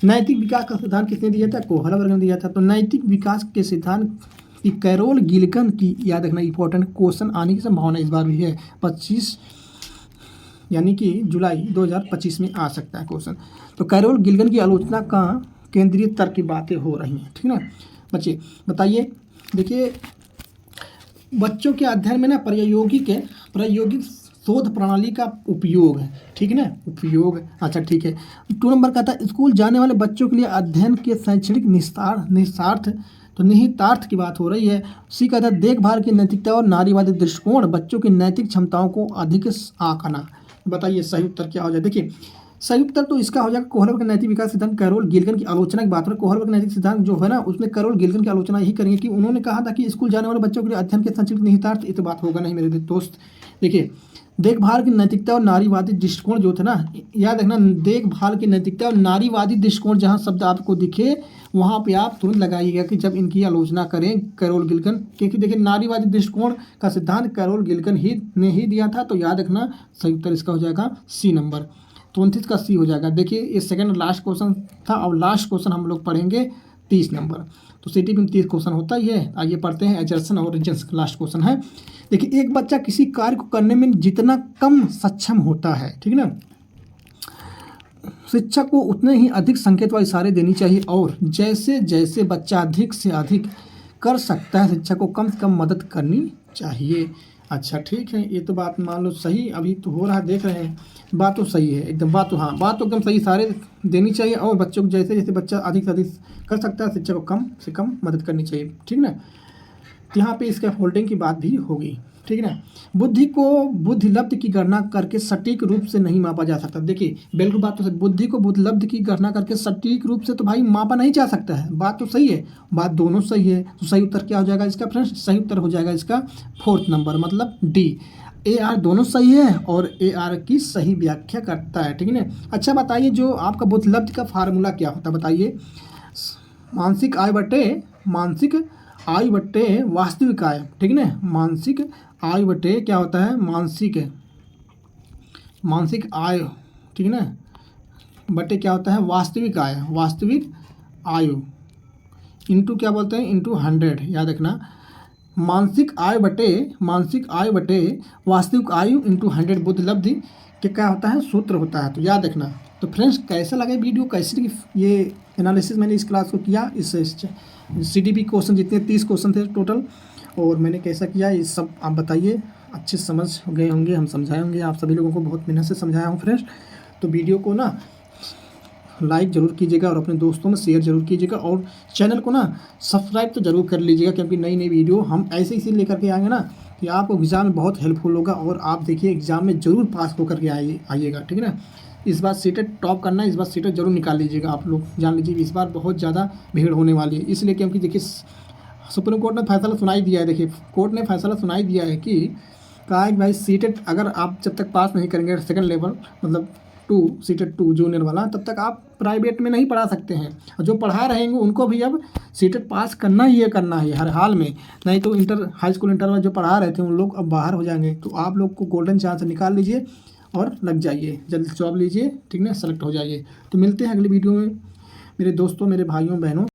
नैतिक विकास का सिद्धांत किसने दिया था, कोहल वर्ग ने दिया था। तो नैतिक विकास के सिद्धांत कि कैरोल गिलकन की, याद रखना इंपॉर्टेंट क्वेश्चन आने की संभावना इस बार भी है, 25 यानी कि जुलाई 2025 में आ सकता है क्वेश्चन। तो कैरोल गिलकन की आलोचना का केंद्रीय तर्क की बातें हो रही हैं, ठीक है ना। बच्चे बताइए, देखिए बच्चों के अध्ययन में ना प्रायोगिक शोध प्रणाली का उपयोग है, ठीक है ना, उपयोग। अच्छा ठीक है। 2 नंबर का था स्कूल जाने वाले बच्चों के लिए अध्ययन के शैक्षणिक निहितार्थ की बात हो रही है। सी का था देखभाल की नैतिकता और नारीवादी दृष्टिकोण बच्चों की नैतिक क्षमताओं को अधिक आंकना। बताइए सही उत्तर क्या हो जाए, देखिए सही उत्तर तो इसका हो जाएगा कोहल वर्ग का नैतिक विकास सिद्धांत कैरोल गिलकन की आलोचना की बात है। कोहल वर्ग का नैतिक सिद्धांत जो है ना, उसमें कैरोल गिलकन की आलोचना यही करेंगे कि उन्होंने कहा था कि स्कूल जाने वाले बच्चों के लिए अध्ययन के संक्षिप्त निहितार्थ, ये तो बात होगा नहीं मेरे दोस्त। देखिए देखभाल की नैतिकता और नारीवादी दृष्टिकोण जो थे ना, याद रखना देखभाल की नैतिकता और नारीवादी दृष्टिकोण, जहाँ शब्द आपको दिखे वहाँ पे आप तुरंत लगाइएगा कि जब इनकी आलोचना करें कैरोल गिलकन, क्योंकि देखिए नारीवादी दृष्टिकोण का सिद्धांत कैरोल गिलकन ने ही दिया था। तो याद रखना सही उत्तर इसका हो जाएगा सी नंबर, 29 का सी हो जाएगा। देखिए ये सेकंड लास्ट क्वेश्चन था, और लास्ट क्वेश्चन हम लोग पढ़ेंगे 30 नंबर। तो सिटी में 30 क्वेश्चन होता ही है। आइए पढ़ते हैं एजर्सन और रिजेंस, लास्ट क्वेश्चन है। देखिए एक बच्चा किसी कार्य को करने में जितना कम सक्षम होता है, ठीक है ना, शिक्षक को उतने ही अधिक संकेत व इशारे देनी चाहिए, और जैसे जैसे बच्चा अधिक से अधिक कर सकता है शिक्षक को कम से कम मदद करनी चाहिए। अच्छा ठीक है, ये तो बात मान लो सही अभी तो हो रहा है, देख रहे हैं, बात तो सही है एकदम, बात तो हाँ, बात तो एकदम सही, इशारे देनी चाहिए, और बच्चों को जैसे जैसे बच्चा अधिक से अधिक कर सकता है शिक्षक को कम से कम मदद करनी चाहिए, ठीक ना। यहाँ पे इसका होल्डिंग की बात भी होगी, ठीक है ना। बुद्धि को बुद्धिलब्ध की गणना करके सटीक रूप से नहीं मापा जा सकता। देखिए बिल्कुल बात तो सही, बुद्धि को बुद्धिलब्ध की गणना करके सटीक रूप से तो भाई मापा नहीं जा सकता है, बात तो सही है, बात दोनों सही है। तो सही उत्तर क्या हो जाएगा इसका फ्रेंड्स, सही उत्तर हो जाएगा इसका 4th नंबर, मतलब डी। ए आर दोनों सही है और ए आर की सही व्याख्या करता है, ठीक है ना। अच्छा बताइए जो आपका बुद्धिलब्ध का फार्मूला क्या होता है, बताइए। मानसिक आय बटे वास्तविक आय, ठीक है ना। मानसिक आय बटे क्या होता है, मानसिक आय, ठीक है ना, बटे क्या होता है वास्तविक आयु इंटू क्या बोलते हैं, इंटू 100। याद रखना मानसिक आय बटे वास्तविक आयु इंटू 100 बुद्धिलब्धि के क्या होता है, सूत्र होता है। तो याद रखना। तो फ्रेंड्स कैसा लगा वीडियो, कैसे लगी ये एनालिसिस मैंने इस क्लास को किया, इस CDP क्वेश्चन जितने 30 क्वेश्चन थे टोटल, और मैंने कैसा किया ये सब आप बताइए। अच्छे समझ गए होंगे, हम समझाए होंगे, आप सभी लोगों को बहुत मेहनत से समझाया हूँ फ्रेंड्स। तो वीडियो को ना लाइक ज़रूर कीजिएगा और अपने दोस्तों में शेयर ज़रूर कीजिएगा, और चैनल को ना सब्सक्राइब तो ज़रूर कर लीजिएगा, क्योंकि नई नई वीडियो हम ऐसे इसी लेकर के आएंगे ना कि आपको एग्ज़ाम में बहुत हेल्पफुल होगा, और आप देखिए एग्ज़ाम में ज़रूर पास होकर के आइएगा, ठीक है ना। इस बार सीटेट टॉप करना है, इस बार सीटेट जरूर निकाल लीजिएगा आप लोग, जान लीजिए इस बार बहुत ज़्यादा भीड़ होने वाली है, इसलिए क्योंकि देखिए सुप्रीम कोर्ट ने फैसला सुनाई दिया है। देखिए कोर्ट ने फैसला सुनाई दिया है कि कहा है कि भाई सीटेट अगर आप जब तक पास नहीं करेंगे सेकंड लेवल मतलब 2 सीटेट 2 जूनियर वाला, तब तक आप प्राइवेट में नहीं पढ़ा सकते हैं। और जो पढ़ा रहेंगे उनको भी अब सीटेट पास करना ही है हर हाल में, नहीं तो इंटर हाई स्कूल इंटर वाले जो पढ़ा रहे थे उन लोग अब बाहर हो जाएंगे। तो आप लोग को गोल्डन चांस निकाल लीजिए और लग जाइए, जल्दी जॉब लीजिए, ठीक ना, सेलेक्ट हो जाइए। तो मिलते हैं अगली वीडियो में मेरे दोस्तों, मेरे भाइयों बहनों।